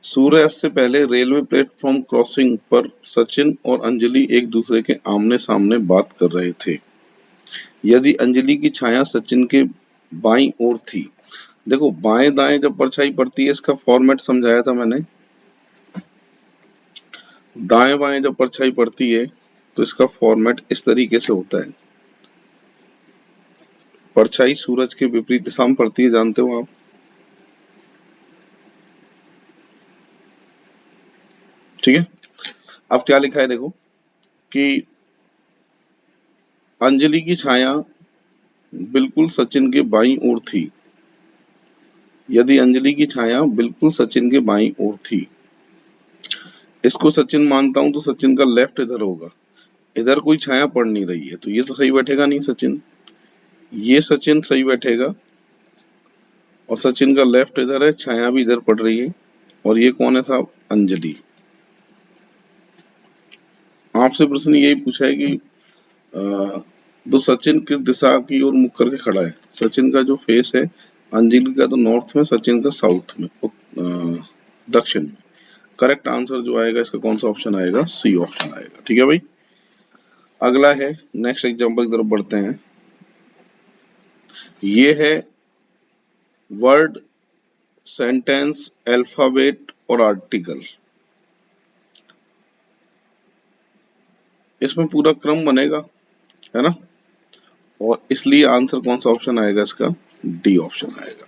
सूर्य अस्त से पहले रेलवे प्लेटफॉर्म क्रॉसिंग पर सचिन और अंजलि एक दूसरे के आमने सामने बात कर रहे थे। यदि अंजलि की छाया सचिन के बाईं ओर थी, देखो बाएं दाएं जब परछाई पड़ती है इसका फॉर्मेट समझाया था मैंने। दाएं बाएं जब परछाई पड़ती है तो इसका फॉर्मेट इस तरीके से होता है। परछाई सूरज के विपरीत दिशा में पड़ती है, जानते हो आप। ठीक है। अब क्या लिखा है देखो कि अंजलि की छाया बिल्कुल सचिन के बाईं ओर थी। यदि अंजलि की छाया बिल्कुल सचिन के बाईं ओर थी, इसको सचिन मानता हूं तो सचिन का लेफ्ट इधर होगा। इधर कोई छाया पड़ नहीं रही है तो ये तो सही बैठेगा नहीं सचिन। ये सचिन सही बैठेगा और सचिन का लेफ्ट इधर है, छाया भी इधर पड़ रही है। और ये कौन है साहब? अंजलि। आपसे प्रश्न यही पूछा है कि तो सचिन किस दिशा की ओर मुख करके खड़ा है? सचिन का जो फेस है, अंजलि का तो नॉर्थ में, सचिन का साउथ में, दक्षिण में। करेक्ट आंसर जो आएगा इसका कौन सा ऑप्शन आएगा? सी ऑप्शन आएगा। ठीक है भाई। अगला है, नेक्स्ट एग्जांपल की तरफ बढ़ते हैं। ये है वर्ड, सेंटेंस, अल्फाबेट और आर्टिकल। इसमें पूरा क्रम बनेगा, है ना। और इसलिए आंसर कौन सा ऑप्शन आएगा इसका? डी ऑप्शन आएगा।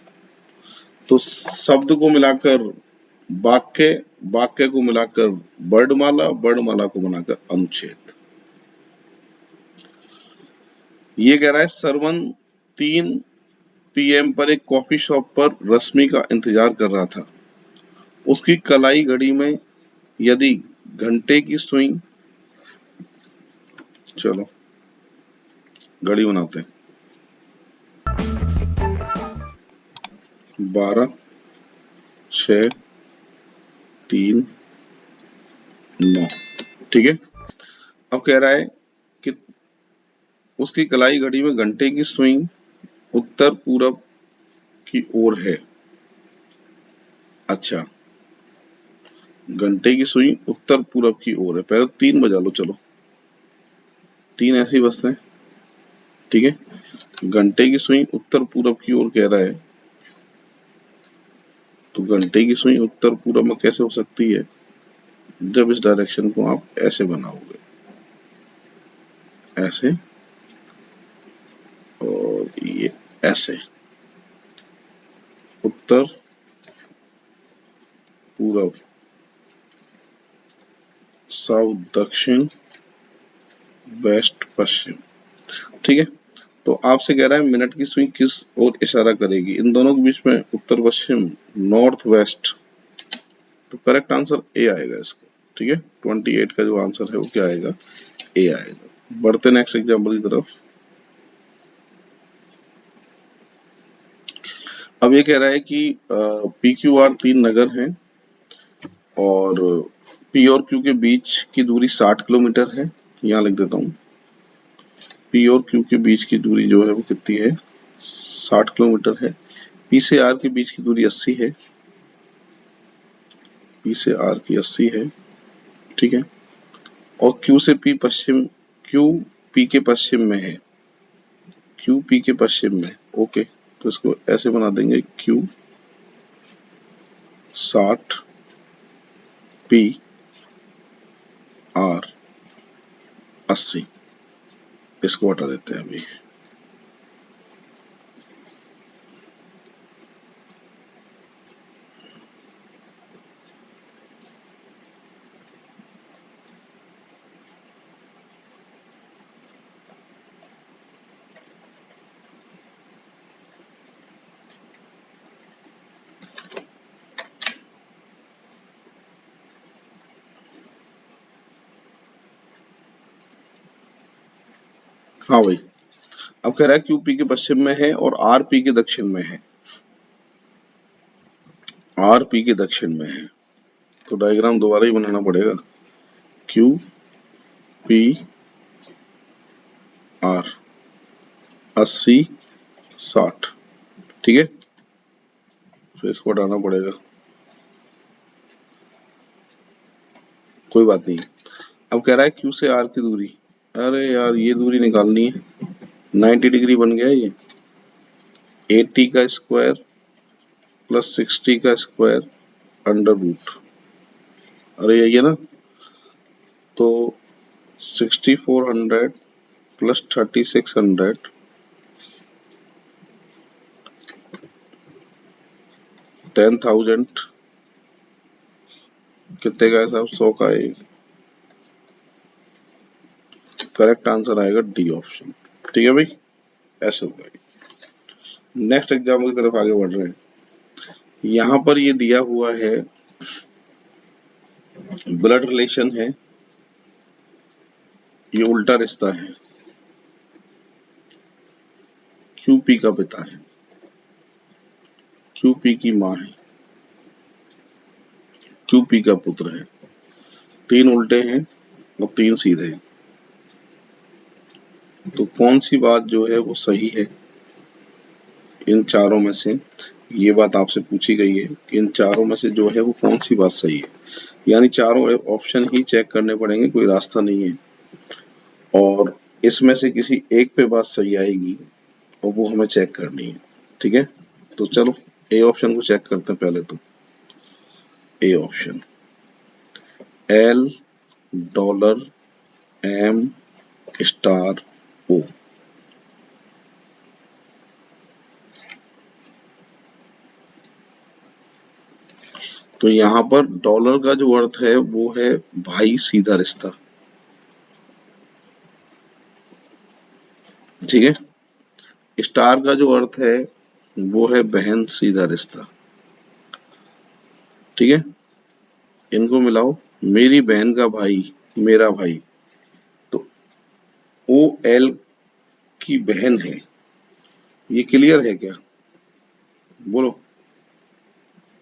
तो शब्द को मिलाकर वाक्य, वाक्य को मिलाकर वर्णमाला, वर्णमाला को मिलाकर अनुच्छेद। ये कह रहा है सरवन 3 PM पर एक कॉफी शॉप पर रश्मि का इंतजार कर रहा था। उसकी कलाई घड़ी में यदि घंटे की सुई, चलो घड़ी बनाते हैं, 12 6 3 9, ठीक है। अब कह रहा है कि उसकी कलाई घड़ी में घंटे की सुई उत्तर पूरब की ओर है। अच्छा, घंटे की सुई उत्तर पूरब की ओर है। पहले 3 बजा लो, चलो 3 ऐसे ही बजते हैं, ठीक है। घंटे की सुई उत्तर पूरब की ओर कह रहा है, तो घंटे की सुई उत्तर पूरब में कैसे हो सकती है? जब इस डायरेक्शन को आप ऐसे बनाओगे, ऐसे, और ये ऐसे, उत्तर पूरब साउथ दक्षिण, वेस्ट पश्चिम। ठीक है, तो आपसे कह रहा है मिनट की सुई किस ओर इशारा करेगी, इन दोनों के बीच में उत्तर पश्चिम, नॉर्थ वेस्ट। तो करेक्ट आंसर ए आएगा इसका। ठीक है, 28 का जो आंसर है वो क्या आएगा, ए आएगा। बढ़ते नेक्स्ट एग्जाम्पल की तरफ। अब ये कह रहा है कि पी क्यू आर 3 नगर हैं और पी और क्यू के बीच की दूरी 60 किलोमीटर है। यहाँ लिख देता हूँ, पी और क्यू के बीच की दूरी जो है वो कितनी है, 60 किलोमीटर है। पी से आर के बीच की दूरी 80 है, पी से आर की 80 है। ठीक है, और क्यू से पी पश्चिम, क्यू पी के पश्चिम में है, क्यू पी के पश्चिम में। ओके, तो इसको ऐसे बना देंगे, क्यू 60, पी आर 80। इसको हटा देते हैं अभी। हाँ भाई, अब कह रहा है क्यू पी के पश्चिम में है और आर पी के दक्षिण में है, आर पी के दक्षिण में है। तो डायग्राम दोबारा ही बनाना पड़ेगा, क्यू पी आर 80 60। ठीक है, तो इसको हटाना पड़ेगा, कोई बात नहीं। अब कह रहा है क्यू से आर की दूरी, अरे यार ये दूरी निकालनी है, 90 डिग्री बन गया ये, 80 का स्क्वायर प्लस 60 का स्क्वायर अंडर रूट। अरे यही है ना, तो 6400 प्लस 3600, 10,000 कितने का है साहब, 100 का है। करेक्ट आंसर आएगा डी ऑप्शन। ठीक है भाई, ऐसे होगा। नेक्स्ट एग्जाम्पल की तरफ आगे बढ़ रहे हैं। यहाँ पर ये दिया हुआ है, ब्लड रिलेशन है, ये उल्टा रिश्ता है, क्यूपी का पिता है, क्यूपी की माँ है, क्यूपी का पुत्र है। 3 उल्टे हैं और 3 सीधे हैं। तो कौन सी बात जो है वो सही है इन चारों में से, ये बात आपसे पूछी गई है कि इन चारों में से जो है वो कौन सी बात सही है। यानी चारों ऑप्शन ही चेक करने पड़ेंगे, कोई रास्ता नहीं है, और इसमें से किसी एक पे बात सही आएगी और वो हमें चेक करनी है। ठीक है, तो चलो ए ऑप्शन को चेक करते हैं पहले। तो A option, L dollar M star O. तो यहाँ पर डॉलर का जो अर्थ है वो है भाई सीधा रिश्ता। ठीक है, स्टार का जो अर्थ है वो है बहन सीधा रिश्ता। ठीक है, इनको मिलाओ, मेरी बहन का भाई मेरा भाई, तो ओ एल की बहन है। ये क्लियर है क्या, बोलो,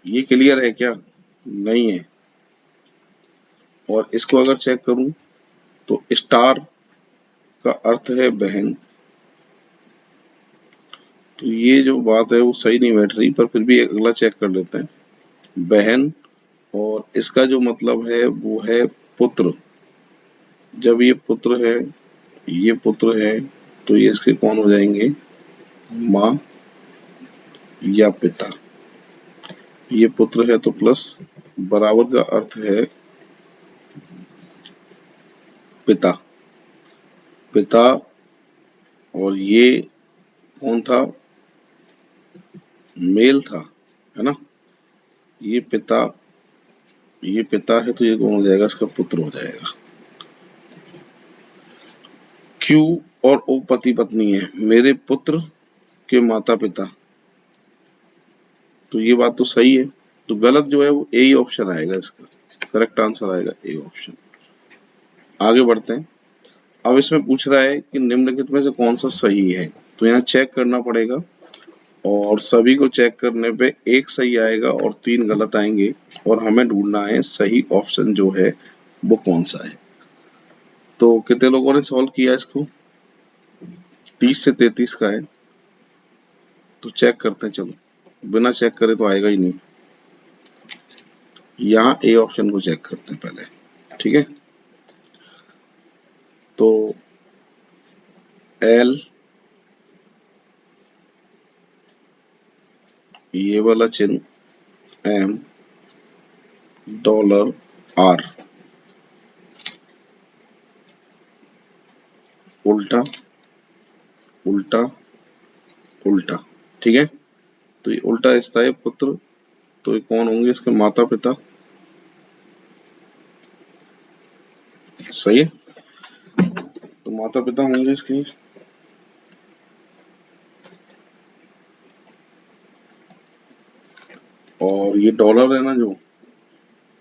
ये क्लियर है क्या, नहीं है। और इसको अगर चेक करूं तो स्टार का अर्थ है बहन, तो ये जो बात है वो सही नहीं बैठ रही, पर फिर भी अगला चेक कर लेते हैं, बहन, और इसका जो मतलब है वो है पुत्र। जब ये पुत्र है, ये पुत्र है, तो ये इसके कौन हो जाएंगे, माँ या पिता। ये पुत्र है तो प्लस, बराबर का अर्थ है पिता, पिता, और ये कौन था, मेल था, है ना, ये पिता ये पिता है तो ये कौन हो जाएगा, इसका पुत्र हो जाएगा। Q और O पति पत्नी है, मेरे पुत्र के माता पिता, तो ये बात तो सही है, तो गलत जो है वो ए ही ऑप्शन आएगा, इसका करेक्ट आंसर आएगा ए ऑप्शन। आगे बढ़ते हैं। अब इसमें पूछ रहा है कि निम्नलिखित में से कौन सा सही है, तो यहाँ चेक करना पड़ेगा और सभी को चेक करने पे एक सही आएगा और 3 गलत आएंगे और हमें ढूंढना है सही ऑप्शन जो है वो कौन सा है। तो कितने लोगों ने सॉल्व किया इसको, 30 से 33 का है, तो चेक करते हैं। चलो, बिना चेक करे तो आएगा ही नहीं। यहाँ ए ऑप्शन को चेक करते हैं पहले, ठीक है। तो एल, ये वाला चिन्ह, एम, डॉलर, आर, उल्टा उल्टा उल्टा, ठीक है। तो ये उल्टा रिश्ता है पुत्र, तो ये कौन होंगे, इसके माता पिता, सही है। तो माता पिता होंगे इसके। और ये डॉलर है ना, जो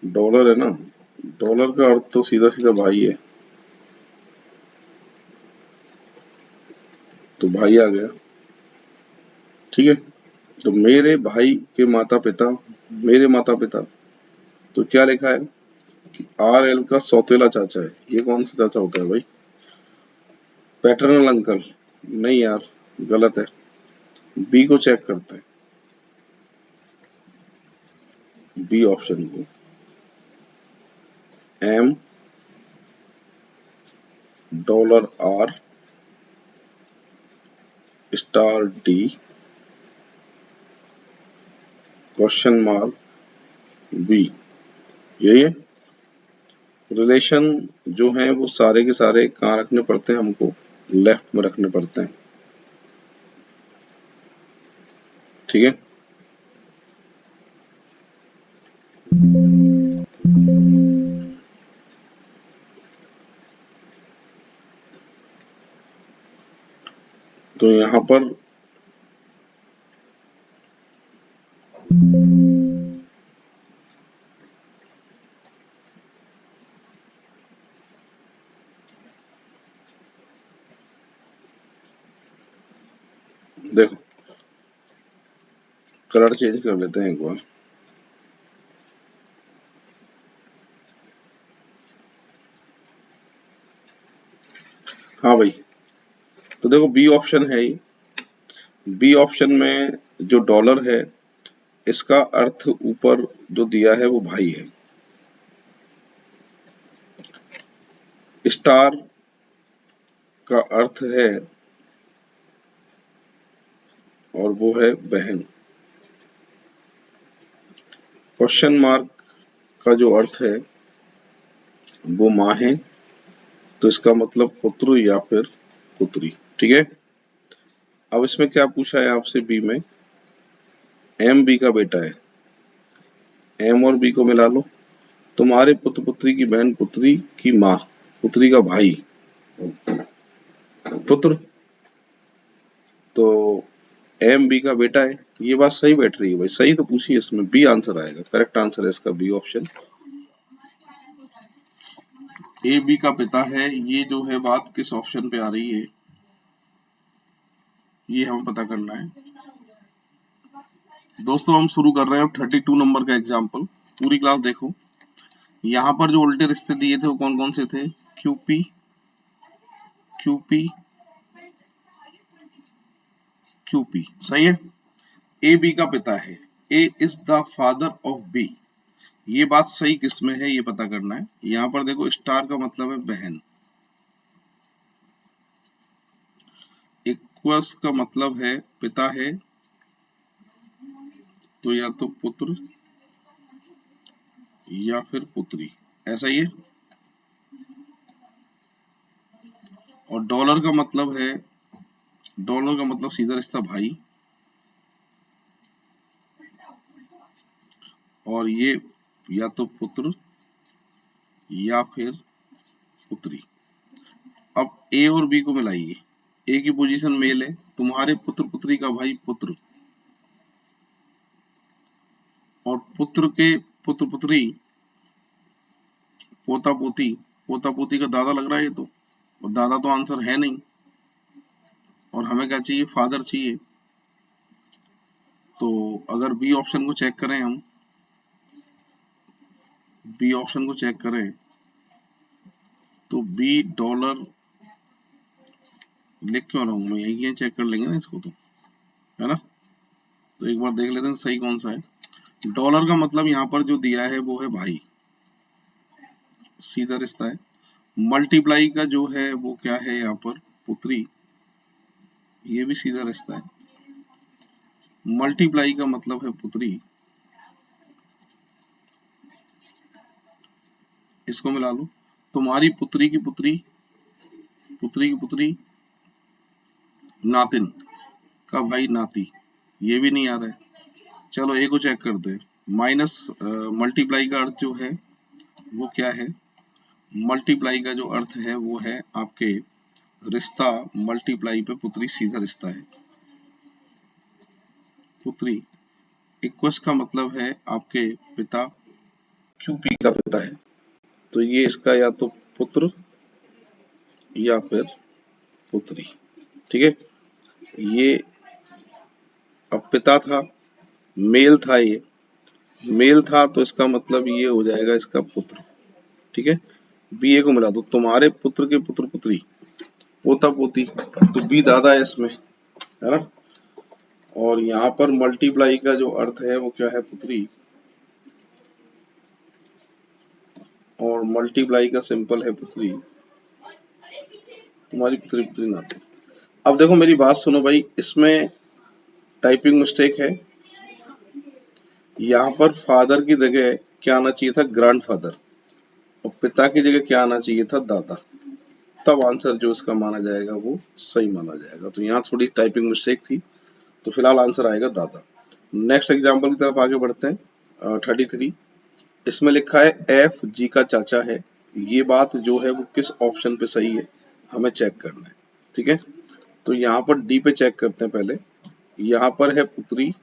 डॉलर है ना, डॉलर का अर्थ तो सीधा सीधा भाई है, तो भाई आ गया, ठीक है। तो मेरे भाई के माता पिता, मेरे माता पिता, तो क्या लिखा है कि आर एल का सौतेला चाचा है। ये कौन सा चाचा होता है भाई, पैटर्नल अंकल, नहीं यार, गलत है। बी को चेक करते हैं, बी ऑप्शन को, M, dollar R, star D, question mark B, यही है। रिलेशन जो है वो सारे के सारे कहाँ रखने पड़ते हैं, हमको लेफ्ट में रखने पड़ते हैं, ठीक है। तो यहाँ पर देखो, कलर चेंज कर लेते हैं एक बार। हाँ भाई, तो देखो बी ऑप्शन है ही, बी ऑप्शन में जो डॉलर है इसका अर्थ ऊपर जो दिया है वो भाई है, स्टार का अर्थ है और वो है बहन, क्वेश्चन मार्क का जो अर्थ है वो माँ है, तो इसका मतलब पुत्र या फिर पुत्री, ठीक है। अब इसमें क्या पूछा है आपसे, बी में एम बी का बेटा है, एम और बी को मिला लो, तुम्हारे पुत्र पुत्री की बहन पुत्री की माँ, पुत्री का भाई पुत्र, तो एम बी का बेटा है। ये बात सही बैठ रही है भाई, सही तो पूछी है, इसमें बी आंसर आएगा, करेक्ट आंसर है इसका बी ऑप्शन। ए बी का पिता है, ये जो है बात किस ऑप्शन पे आ रही है ये हमें पता करना है। दोस्तों हम शुरू कर रहे हैं 32 नंबर का एग्जाम्पल, पूरी क्लास देखो। यहाँ पर जो उल्टे रिश्ते दिए थे वो कौन कौन से थे, क्यूपी, क्यूपी, क्यूपी, सही है। ए बी का पिता है, A is the father of B, ये बात सही किसमें है ये पता करना है। यहाँ पर देखो स्टार का मतलब है बहन, इक्वस का मतलब है पिता है, तो या तो पुत्र या फिर पुत्री, ऐसा ही है। और डॉलर का मतलब है, डॉलर का मतलब सीधा रिश्ता भाई, और ये या तो पुत्र या फिर पुत्री। अब ए और बी को मिलाइए। ए की पोजीशन मेल है, तुम्हारे पुत्र पुत्री का भाई पुत्र, और पुत्र के पुत्र पुत्री, पोता पोती, पोता पोती का दादा लग रहा है ये तो, और दादा तो आंसर है नहीं, और हमें क्या चाहिए, फादर चाहिए। तो अगर बी ऑप्शन को चेक करें हम, बी ऑप्शन को चेक करें तो बी डॉलर लिख क्यों रहा हूं मैं, यही चेक कर लेंगे ना इसको तो, है ना। तो एक बार देख लेते हैं सही कौन सा है। डॉलर का मतलब यहाँ पर जो दिया है वो है भाई, सीधा रिश्ता है। मल्टीप्लाई का जो है वो क्या है यहाँ पर, पुत्री, ये भी सीधा रिश्ता है। मल्टीप्लाई का मतलब है पुत्री, इसको मिला लो। तुम्हारी पुत्री की पुत्री, पुत्री की पुत्री, नातिन का भाई नाती, ये भी नहीं आ रहा है। चलो ए को चेक करते हैं। माइनस मल्टीप्लाई का अर्थ जो है वो क्या है, मल्टीप्लाई का जो अर्थ है वो है आपके रिश्ता, मल्टीप्लाई पे पुत्री सीधा रिश्ता है। पुत्री इक्वस का मतलब है आपके पिता, क्यूपी का पिता है, तो ये इसका या तो पुत्र या फिर पुत्री। ठीक है, ये अब पिता था, मेल था, ये मेल था तो इसका मतलब ये हो जाएगा इसका पुत्र। ठीक है, बी ए को मिला दो, तुम्हारे पुत्र के पुत्र पुत्री, पोता पोती, तो बी दादा है इसमें, है ना। और यहाँ पर मल्टीप्लाई का जो अर्थ है वो क्या है, पुत्री, और मल्टीप्लाई का सिंपल है पुत्री, तुम्हारी पुत्री पुत्री नाते। अब देखो मेरी बात सुनो भाई, इसमें टाइपिंग मिस्टेक है। यहाँ पर फादर की जगह क्या आना चाहिए था, ग्रैंडफादर, और पिता की जगह क्या आना चाहिए था, दादा, तब आंसर जो इसका माना जाएगा वो सही माना जाएगा। तो यहाँ थोड़ी टाइपिंग मिस्टेक थी, तो फिलहाल आंसर आएगा दादा। नेक्स्ट एग्जाम्पल की तरफ आगे बढ़ते हैं। 33, इसमें लिखा है एफ जी का चाचा है। ये बात जो है वो किस ऑप्शन पे सही है हमें चेक करना है। ठीक है, तो यहाँ पर डी पे चेक करते हैं पहले। यहाँ पर है पुत्री,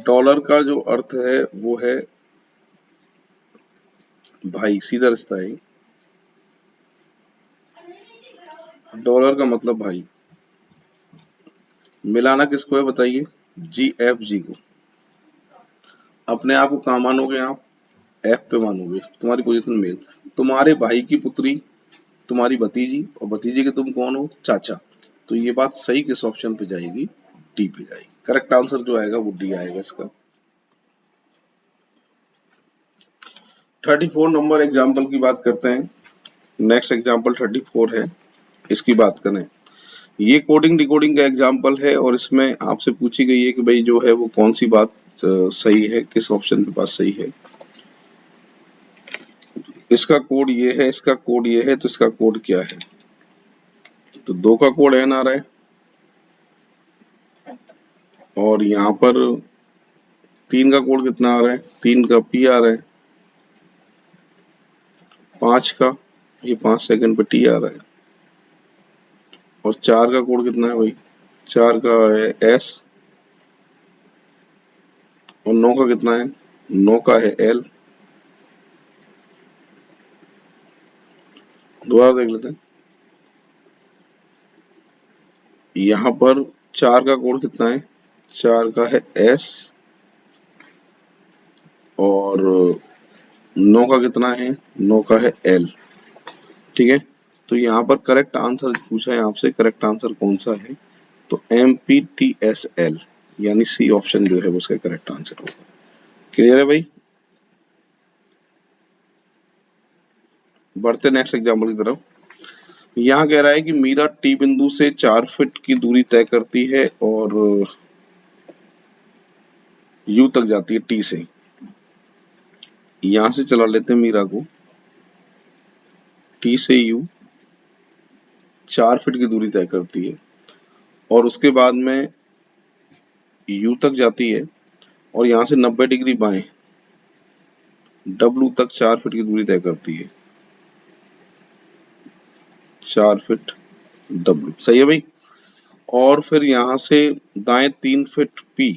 डॉलर का जो अर्थ है वो है भाई, सीधा रिश्ता है। डॉलर का मतलब भाई, मिलाना किसको है बताइए, जी एफ जी को। अपने आप को कहाँ मानोगे आप, एफ पे मानोगे, तुम्हारी पोजीशन मेल। तुम्हारे भाई की पुत्री तुम्हारी भतीजी, और भतीजी के तुम कौन हो, चाचा। तो ये बात सही किस ऑप्शन पे जाएगी, डी पे जाएगी। करेक्ट आंसर जो आएगा वो डी आएगा इसका। 34 नंबर एग्जाम्पल की बात करते हैं। नेक्स्ट एग्जाम्पल 34 है, इसकी बात करें। ये कोडिंग डिकोडिंग का एग्जाम्पल है, और इसमें आपसे पूछी गई है कि भाई जो है वो कौन सी बात सही है, किस ऑप्शन के पास सही है। इसका कोड ये है, इसका कोड ये है, तो इसका कोड क्या है, तो 2 का कोड एन आ रहा है, और यहाँ पर 3 का कोड कितना आ रहा है, 3 का पी आ रहा है, 5 का ये 5 सेकंड पे टी आ रहा है, और 4 का कोड कितना है भाई, 4 का है एस, और 9 का कितना है, 9 का है एल। दोबारा देख लेते हैं। यहाँ पर 4 का कोड कितना है, 4 का है एस, और 9 का कितना है, 9 का है एल। ठीक है, तो यहाँ पर करेक्ट आंसर पूछा है आपसे, करेक्ट आंसर कौन सा है, तो MPTSL, यानी सी ऑप्शन जो है वो उसका करेक्ट आंसर होगा। क्लियर है भाई। बढ़ते नेक्स्ट एग्जाम्पल की तरफ। यहाँ कह रहा है कि मीरा टी बिंदु से 4 फीट की दूरी तय करती है और यू तक जाती है टी से। यहां से चला लेते हैं मीरा को, टी से यू 4 फीट की दूरी तय करती है, और उसके बाद में यू तक जाती है, और यहाँ से 90 डिग्री बाएं, W तक 4 फीट की दूरी तय करती है, 4 फीट W, सही है भाई। और फिर यहाँ से दाएं 3 फीट P,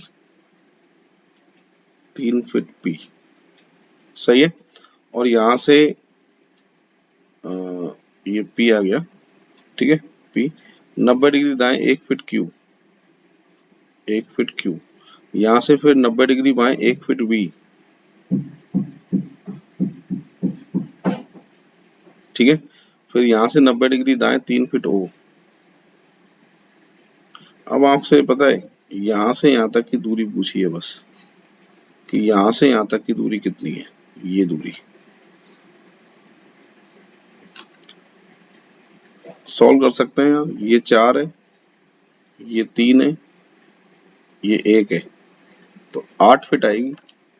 3 फीट P, सही है। और यहाँ से ये P आ गया, ठीक है, P 90 डिग्री दाएं 1 फीट Q, 1 फीट Q, यहाँ से फिर 90 डिग्री बाएं 1 फीट V, ठीक है। फिर यहाँ से 90 डिग्री दाएं 3 फीट O। अब आपसे पता है यहाँ से यहाँ तक की दूरी पूछी है बस, कि यहाँ से यहाँ तक की दूरी कितनी है, ये दूरी सॉल्व कर सकते हैं यार। ये 4 है, ये 3 है, ये 1 है, तो 8 फीट आएगी।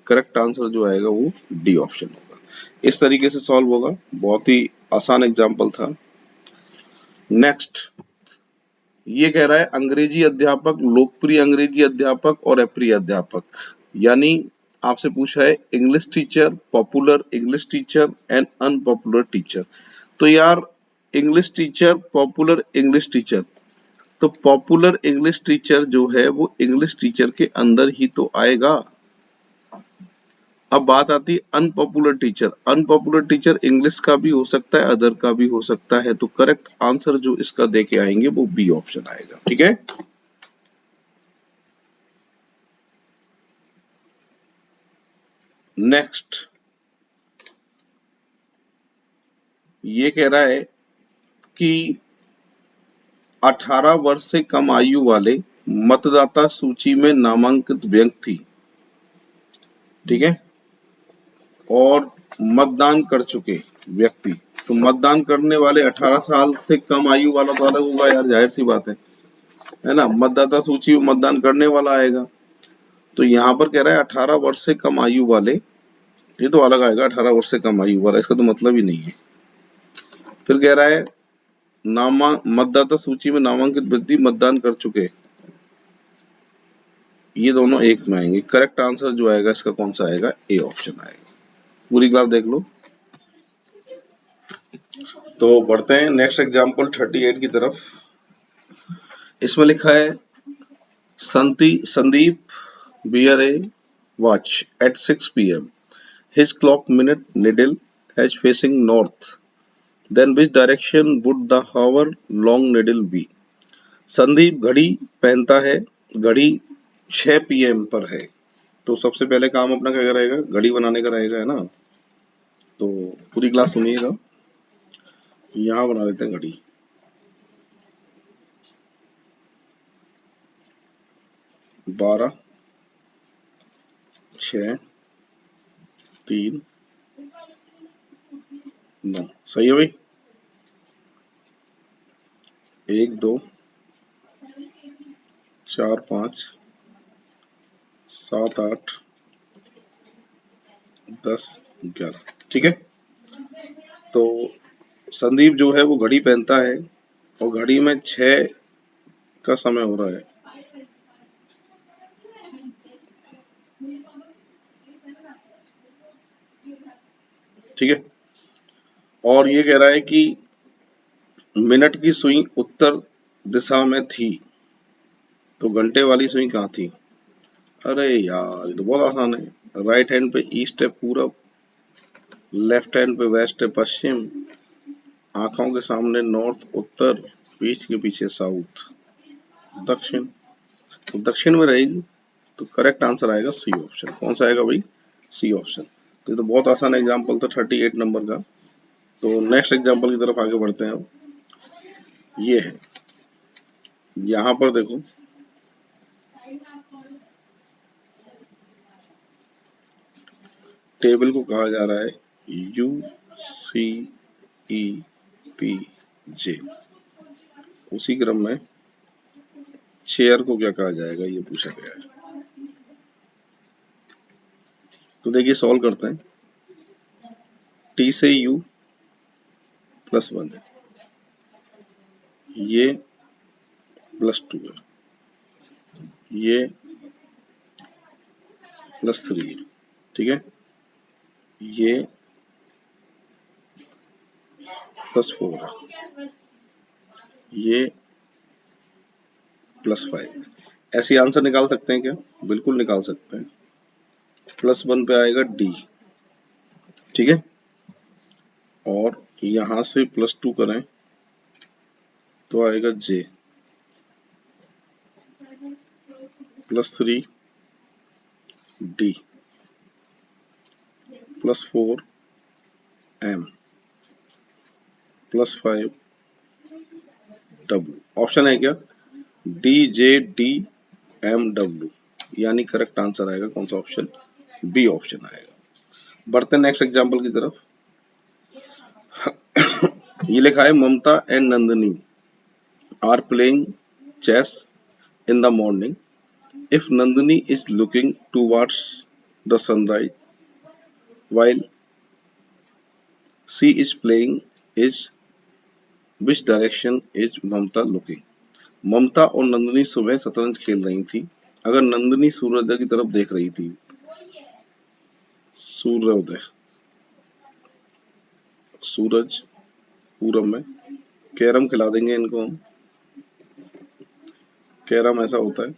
करेक्ट आंसर जो आएगा वो डी ऑप्शन होगा। इस तरीके से सॉल्व होगा, बहुत ही आसान एग्जाम्पल था। नेक्स्ट ये कह रहा है अंग्रेजी अध्यापक, लोकप्रिय अंग्रेजी अध्यापक और अप्रिय अध्यापक, यानी आपसे पूछा है English teacher, popular English teacher and unpopular teacher. तो यार English teacher, popular English teacher, तो पॉपुलर इंग्लिश टीचर जो है वो इंग्लिश टीचर के अंदर ही तो आएगा। अब बात आती है unpopular teacher. Unpopular teacher English का भी हो सकता है, अदर का भी हो सकता है, तो करेक्ट आंसर जो इसका देके आएंगे वो बी ऑप्शन आएगा, ठीक है। नेक्स्ट ये कह रहा है कि 18 वर्ष से कम आयु वाले मतदाता सूची में नामांकित व्यक्ति, ठीक है, और मतदान कर चुके व्यक्ति, तो मतदान करने वाले 18 साल से कम आयु वाला तो अलग होगा यार, जाहिर सी बात है ना। मतदाता सूची में मतदान करने वाला आएगा, तो यहाँ पर कह रहा है 18 वर्ष से कम आयु वाले, ये तो अलग आएगा, 18 वर्ष से कम आयु वाला, इसका तो मतलब ही नहीं है। फिर कह रहा है मतदाता सूची में नामांकित व्यक्ति मतदान कर चुके, ये दोनों एक में आएंगे। करेक्ट आंसर जो आएगा इसका कौन सा आएगा, ए ऑप्शन आएगा। पूरी क्लास देख लो। तो बढ़ते हैं नेक्स्ट एग्जांपल 38 की तरफ। इसमें लिखा है Sandeep wear a watch at 6 p.m. His clock minute needle is facing north. Then which direction would the hour long needle be? Sandeep घड़ी पहनता है, घड़ी 6 PM पर है, तो सबसे पहले काम अपना क्या रहेगा, घड़ी बनाने का रहेगा, है ना। तो पूरी क्लास सुनिएगा, यहाँ बना लेते हैं घड़ी। 12, 6, 3, 9, सही है भाई। 1, 2, 4, 5, 7, 8, 10, 11, ठीक है। तो संदीप जो है वो घड़ी पहनता है और घड़ी में 6 का समय हो रहा है, ठीक है। और ये कह रहा है कि मिनट की सुई उत्तर दिशा में थी, तो घंटे वाली सुई कहाँ थी। अरे यार ये तो बहुत आसान है। राइट हैंड पे ईस्ट है पूरब, लेफ्ट हैंड पे वेस्ट है पश्चिम, आंखों के सामने नॉर्थ उत्तर, बीच के पीछे साउथ दक्षिण, तो दक्षिण में रहेगी। तो करेक्ट आंसर आएगा सी ऑप्शन। कौन सा आएगा भाई, सी ऑप्शन। तो ये तो बहुत आसान एग्जाम्पल था 38 नंबर का। तो नेक्स्ट एग्जाम्पल की तरफ आगे बढ़ते हैं। अब ये है, यहाँ पर देखो टेबल को कहा जा रहा है UCEPJ। उसी क्रम में चेयर को क्या कहा जाएगा, ये पूछा गया है। तो देखिए सॉल्व करते हैं। T से U +1 है, ये +2 है, ये +3, ठीक है, ये +4 है, ये +5। ऐसे आंसर निकाल सकते हैं क्या? बिल्कुल निकाल सकते हैं। +1 पे आएगा D, ठीक है, और यहां से +2 करें तो आएगा J, +3 D, +4 M, +5 W। Option है क्या? DJDMW, यानी करेक्ट आंसर आएगा कौन सा ऑप्शन? बी ऑप्शन आएगा। बढ़ते हैं नेक्स्ट एग्जांपल की तरफ। ये लिखा है Mamata and Nandini are playing chess in the morning if Nandini is looking towards the sunrise while she is playing is which direction is Mamta looking? ममता और नंदिनी सुबह शतरंज खेल रही थी। अगर नंदिनी सूर्योदय की तरफ देख रही थी, सूर्योदय, सूरज पूरब में, कैरम खिला देंगे इनको हम, कैरम ऐसा होता है।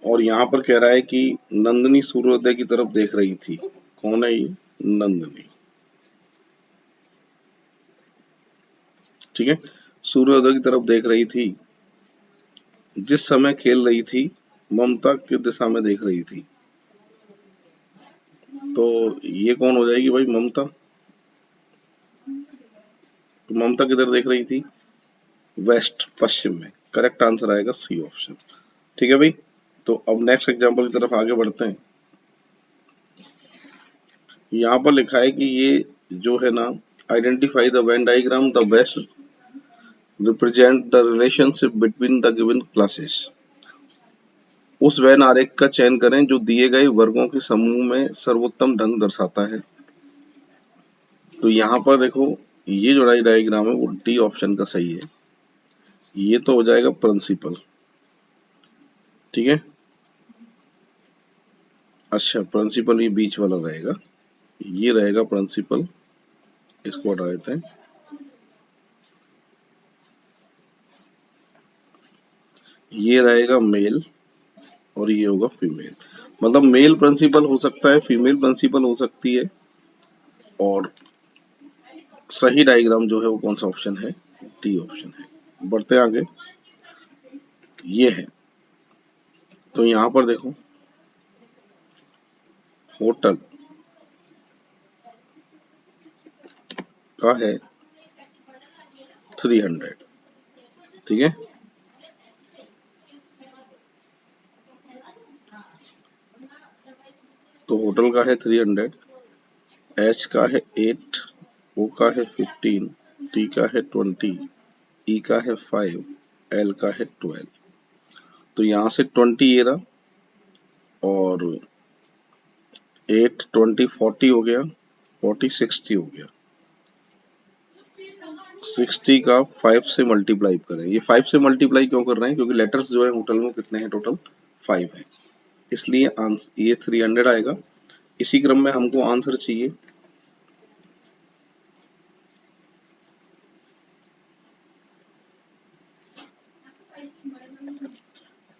और यहाँ पर कह रहा है कि नंदिनी सूर्योदय की तरफ देख रही थी। कौन है ये? नंदिनी, ठीक है, सूर्योदय की तरफ देख रही थी। जिस समय खेल रही थी ममता किस दिशा में देख रही थी? तो ये कौन हो जाएगी भाई? ममता। तो ममता किधर देख रही थी? वेस्ट, पश्चिम में। करेक्ट आंसर आएगा सी ऑप्शन, ठीक है भाई। तो अब नेक्स्ट एग्जांपल की तरफ आगे बढ़ते हैं। यहाँ पर लिखा है कि ये जो है ना, identify the Venn diagram the best represent the relationship between the given classes. उस वेन आरेख का चयन करें जो दिए गए वर्गों के समूह में सर्वोत्तम ढंग दर्शाता है। तो यहाँ पर देखो, ये जो डायग्राम है वो डी ऑप्शन का सही है। ये तो हो जाएगा प्रिंसिपल, ठीक है। अच्छा, प्रिंसिपल ये बीच वाला रहेगा, ये रहेगा प्रिंसिपल, इसको हटा देते हैं। ये रहेगा मेल और ये होगा फीमेल। मतलब मेल प्रिंसिपल हो सकता है, फीमेल प्रिंसिपल हो सकती है। और सही डायग्राम जो है वो कौन सा ऑप्शन है? डी ऑप्शन है। बढ़ते हैं आगे। ये है, तो यहाँ पर देखो, होटल का है 300, ठीक है, तो होटल का है 300, एच का है 8, ओ का है 15, टी का है 20, ई का है 5, एल का है 12। तो यहाँ से 20 ये रहा, और 8 20 40 हो गया, 40 60 हो गया। 60 का 5 से मल्टीप्लाई करें। ये 5 से मल्टीप्लाई क्यों कर रहे हैं? क्योंकि लेटर्स जो है होटल में कितने हैं? टोटल 5 है, इसलिए आंसर ये 300 आएगा। इसी क्रम में हमको आंसर चाहिए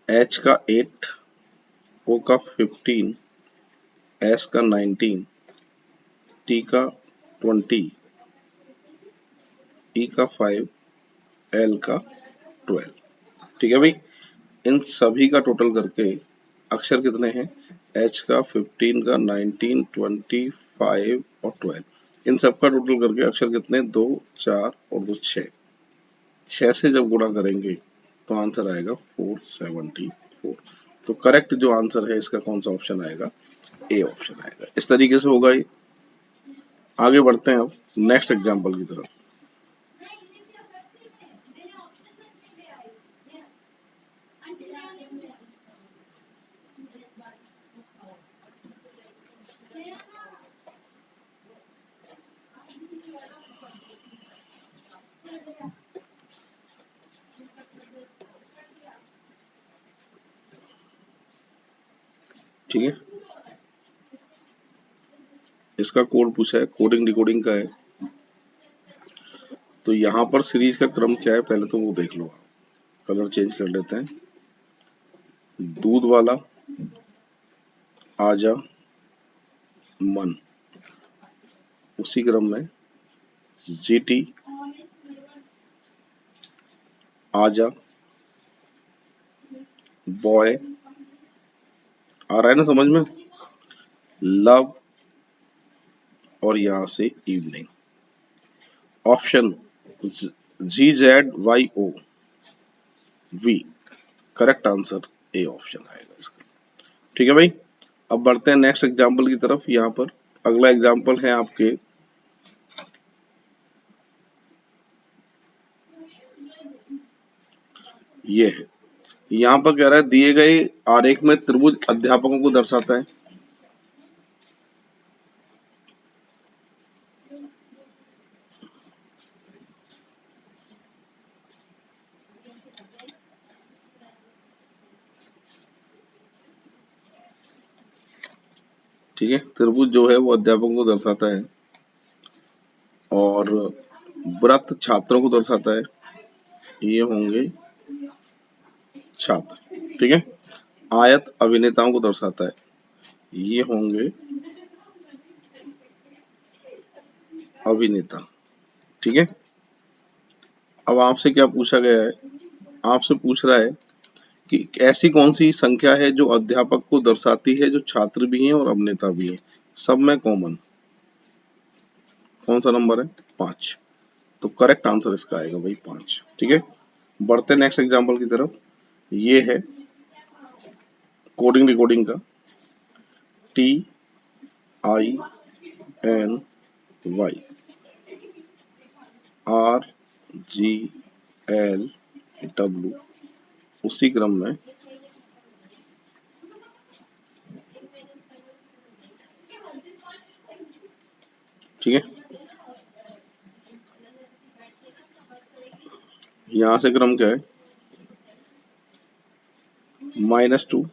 एच का 8, ओ का 15, एस का 19, टी का 20, ई का 5, एल का 12, ठीक है भाई। इन सभी का टोटल करके अक्षर कितने हैं? एच का 15 का 19 20 5 और 12, इन सब का टोटल करके अक्षर कितने? 2 4 और 2 6। 6 से जब गुणा करेंगे तो आंसर आएगा 474। तो करेक्ट जो आंसर है इसका कौन सा ऑप्शन आएगा? ए ऑप्शन आएगा। इस तरीके से होगा ये। आगे बढ़ते हैं अब नेक्स्ट एग्जांपल की तरफ। ठीक है, इसका कोड पूछा है, कोडिंग डिकोडिंग का है। तो यहाँ पर सीरीज का क्रम क्या है पहले तो वो देख लो आप। कलर चेंज कर लेते हैं। दूध वाला, आजा, मन, उसी क्रम में जीटी, आजा, बॉय, आ रहा है ना समझ में, लव, और यहां से evening. Option GZYO V, correct answer A option आएगा इसका। ठीक है भाई, अब बढ़ते हैं नेक्स्ट एग्जाम्पल की तरफ। यहाँ पर अगला एग्जाम्पल है आपके ये है। यहाँ पर कह रहा है दिए गए आरेख में त्रिभुज अध्यापकों को दर्शाता है। ठीक है, त्रिभुज जो है वो अध्यापकों को दर्शाता है और वृत्त छात्रों को दर्शाता है। ये होंगे छात्र। ठीक है, आयत अभिनेताओं को दर्शाता है। ये होंगे अभिनेता। ठीक है, अब आपसे क्या पूछा गया है, आपसे पूछ रहा है कि ऐसी कौन सी संख्या है जो अध्यापक को दर्शाती है जो छात्र भी हैं और अभिनेता भी हैं, सब में कॉमन। कौन सा नंबर है? 5। तो करेक्ट आंसर इसका आएगा भाई 5। ठीक है, बढ़ते नेक्स्ट एग्जांपल की तरफ। ये है कोडिंग डिकोडिंग का। TINY RGLW, उसी क्रम में ठीक है, यहां से क्रम क्या है, -2,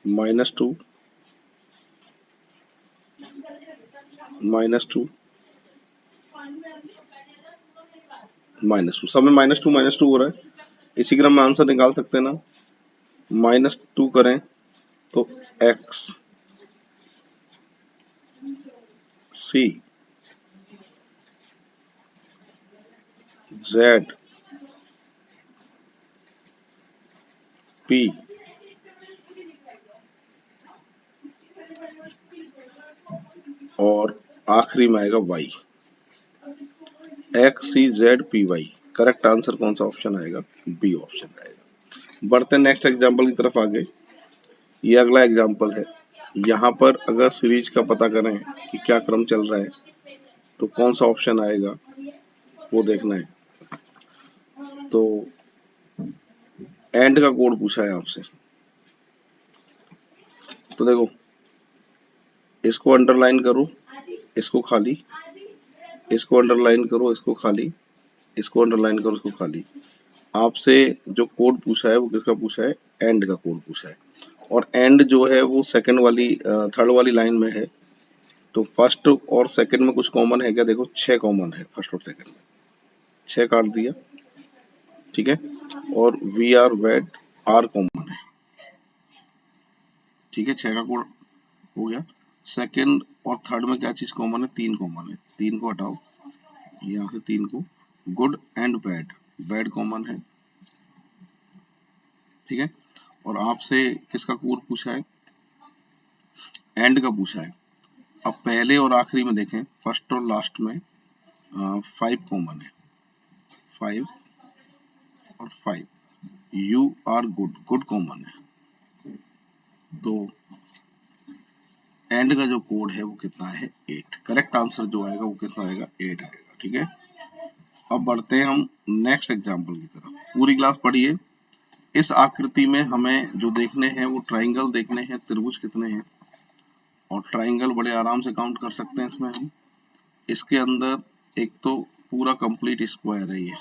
-2, -2, -2, सब में -2 हो रहा है। इसी क्रम में आंसर निकाल सकते हैं ना। -2 करें तो X C Z P और आखिरी में आएगा Y। XCZPY, करेक्ट आंसर कौन सा ऑप्शन आएगा? बी ऑप्शन आएगा। बढ़ते नेक्स्ट एग्जांपल की तरफ आगे। ये अगला एग्जांपल है। यहाँ पर अगर सीरीज का पता करें कि क्या क्रम चल रहा है तो कौन सा ऑप्शन आएगा वो देखना है। तो एंड का कोड पूछा है आपसे, तो देखो इसको अंडरलाइन करो, इसको खाली, इसको अंडरलाइन करो, इसको खाली, इसको अंडरलाइन करो, इसको खाली। आपसे जो कोड पूछा है वो किसका पूछा है? एंड का कोड पूछा है। और एंड जो है वो सेकंड वाली थर्ड वाली लाइन में है। तो फर्स्ट और सेकंड में कुछ कॉमन है क्या? देखो 6 कॉमन है फर्स्ट और सेकंड में, 6 काट दिया। ठीक है, और V R wait R common है। ठीक है, 6 का कोड हो गया। सेकंड और थर्ड में क्या चीज कॉमन है? 3 कॉमन है। 3 को हटाओ, यहाँ से 3 को। Good and bad, bad common है। ठीक है, और आपसे किसका कोड पूछा है? एंड का पूछा है। अब पहले और आखिरी में देखें, फर्स्ट और लास्ट में 5 कॉमन है। 5 और 5। You are good, good common है। तो एंड का जो कोड है वो कितना है? 8। करेक्ट आंसर जो आएगा वो कितना आएगा? 8 आएगा। ठीक है, अब बढ़ते हैं हम नेक्स्ट एग्जाम्पल की तरफ। पूरी क्लास पढ़िए। इस आकृति में हमें जो देखने हैं वो ट्राइंगल देखने हैं। त्रिभुज कितने हैं? और ट्राइंगल बड़े आराम से काउंट कर सकते हैं इसमें हम। इसके अंदर एक तो पूरा कंप्लीट स्क्वायर है, ये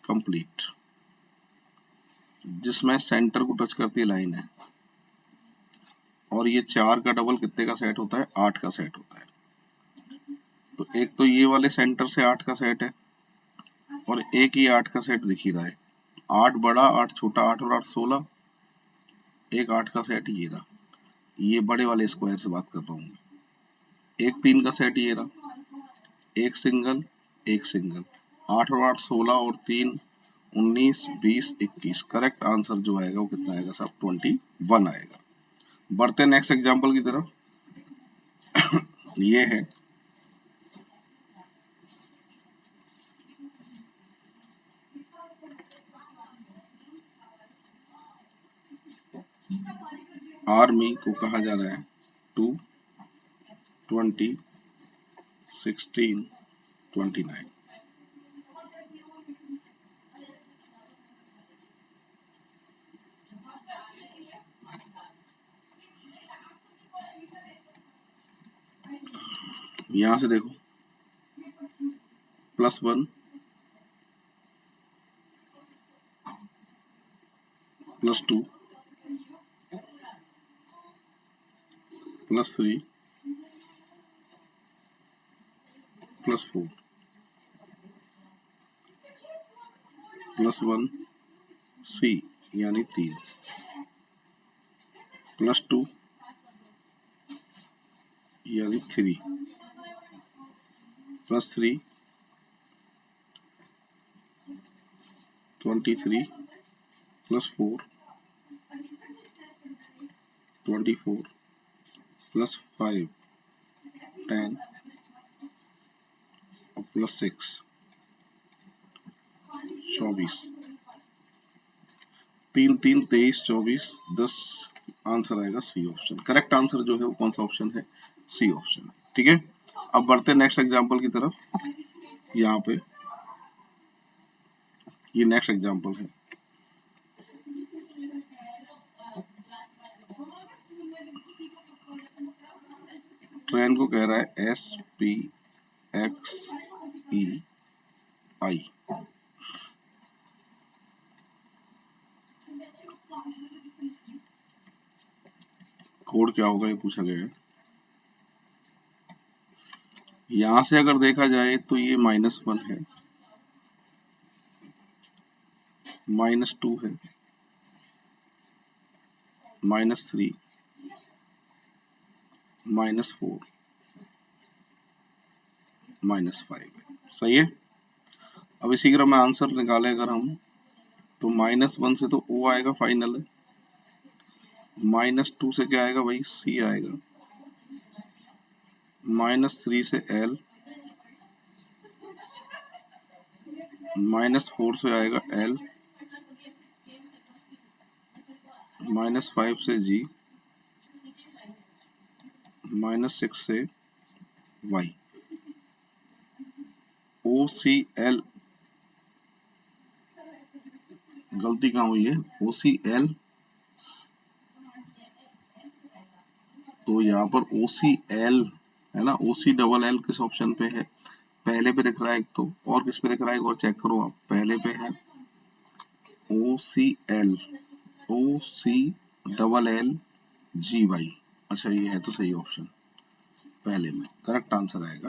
कंप्लीट। जिसमें सेंटर को टच करती लाइन है, और ये 4 का डबल कितने का सेट होता है, 8 का सेट होता है। तो एक तो ये वाले सेंटर से 8 का सेट है, और एक ही 8 का सेट दिख ही रहा है। 8 बड़ा, 8 छोटा, 8 और 8 16, एक 8 का सेट ये रहा। ये बड़े वाले स्क्वायर से बात कर रहा हूँ। एक 3 का सेट ये रहा, एक सिंगल, एक सिंगल। 8 और 8 16 और 3 19 20 21। करेक्ट आंसर जो आएगा वो कितना आएगा साहब, 21 आएगा। बढ़ते नेक्स्ट एग्जांपल की तरफ। ये है आर्मी को कहा जा रहा है 2 20 16 29। यहां से देखो, +1 +2 +3 +4 +1 C यानी 3 +2 यानी 3 +3 23 +4 24 +5 10 और +6 24। 3 3 23 24 10। आंसर आएगा सी ऑप्शन। करेक्ट आंसर जो है वो कौन सा ऑप्शन है, सी ऑप्शन। ठीक है, अब बढ़ते नेक्स्ट एग्जांपल की तरफ। यहाँ पे ये नेक्स्ट एग्जांपल है। ट्रेन को कह रहा है SPXEI। कोड क्या होगा ये पूछा गया है। यहां से अगर देखा जाए तो ये -1 है, -2 है, -3 -4 -5 है। सही है। अब इसी क्रम में आंसर निकालें अगर हम, तो -1 से तो O आएगा फाइनल है, -2 से क्या आएगा भाई, C आएगा, -3 से L, -4 से आएगा L, -5 से G, -6 से Y। OCL, गलती कहाँ हुई है, OCL, तो यहाँ पर OCL है ना, OCLL किस ऑप्शन पे है, पहले पे दिख रहा है एक तो, और किस पे दिख रहा है एक और चेक करो आप, पहले पे है OCL, OCLLGY। अच्छा ये है तो सही ऑप्शन, पहले में करेक्ट आंसर आएगा।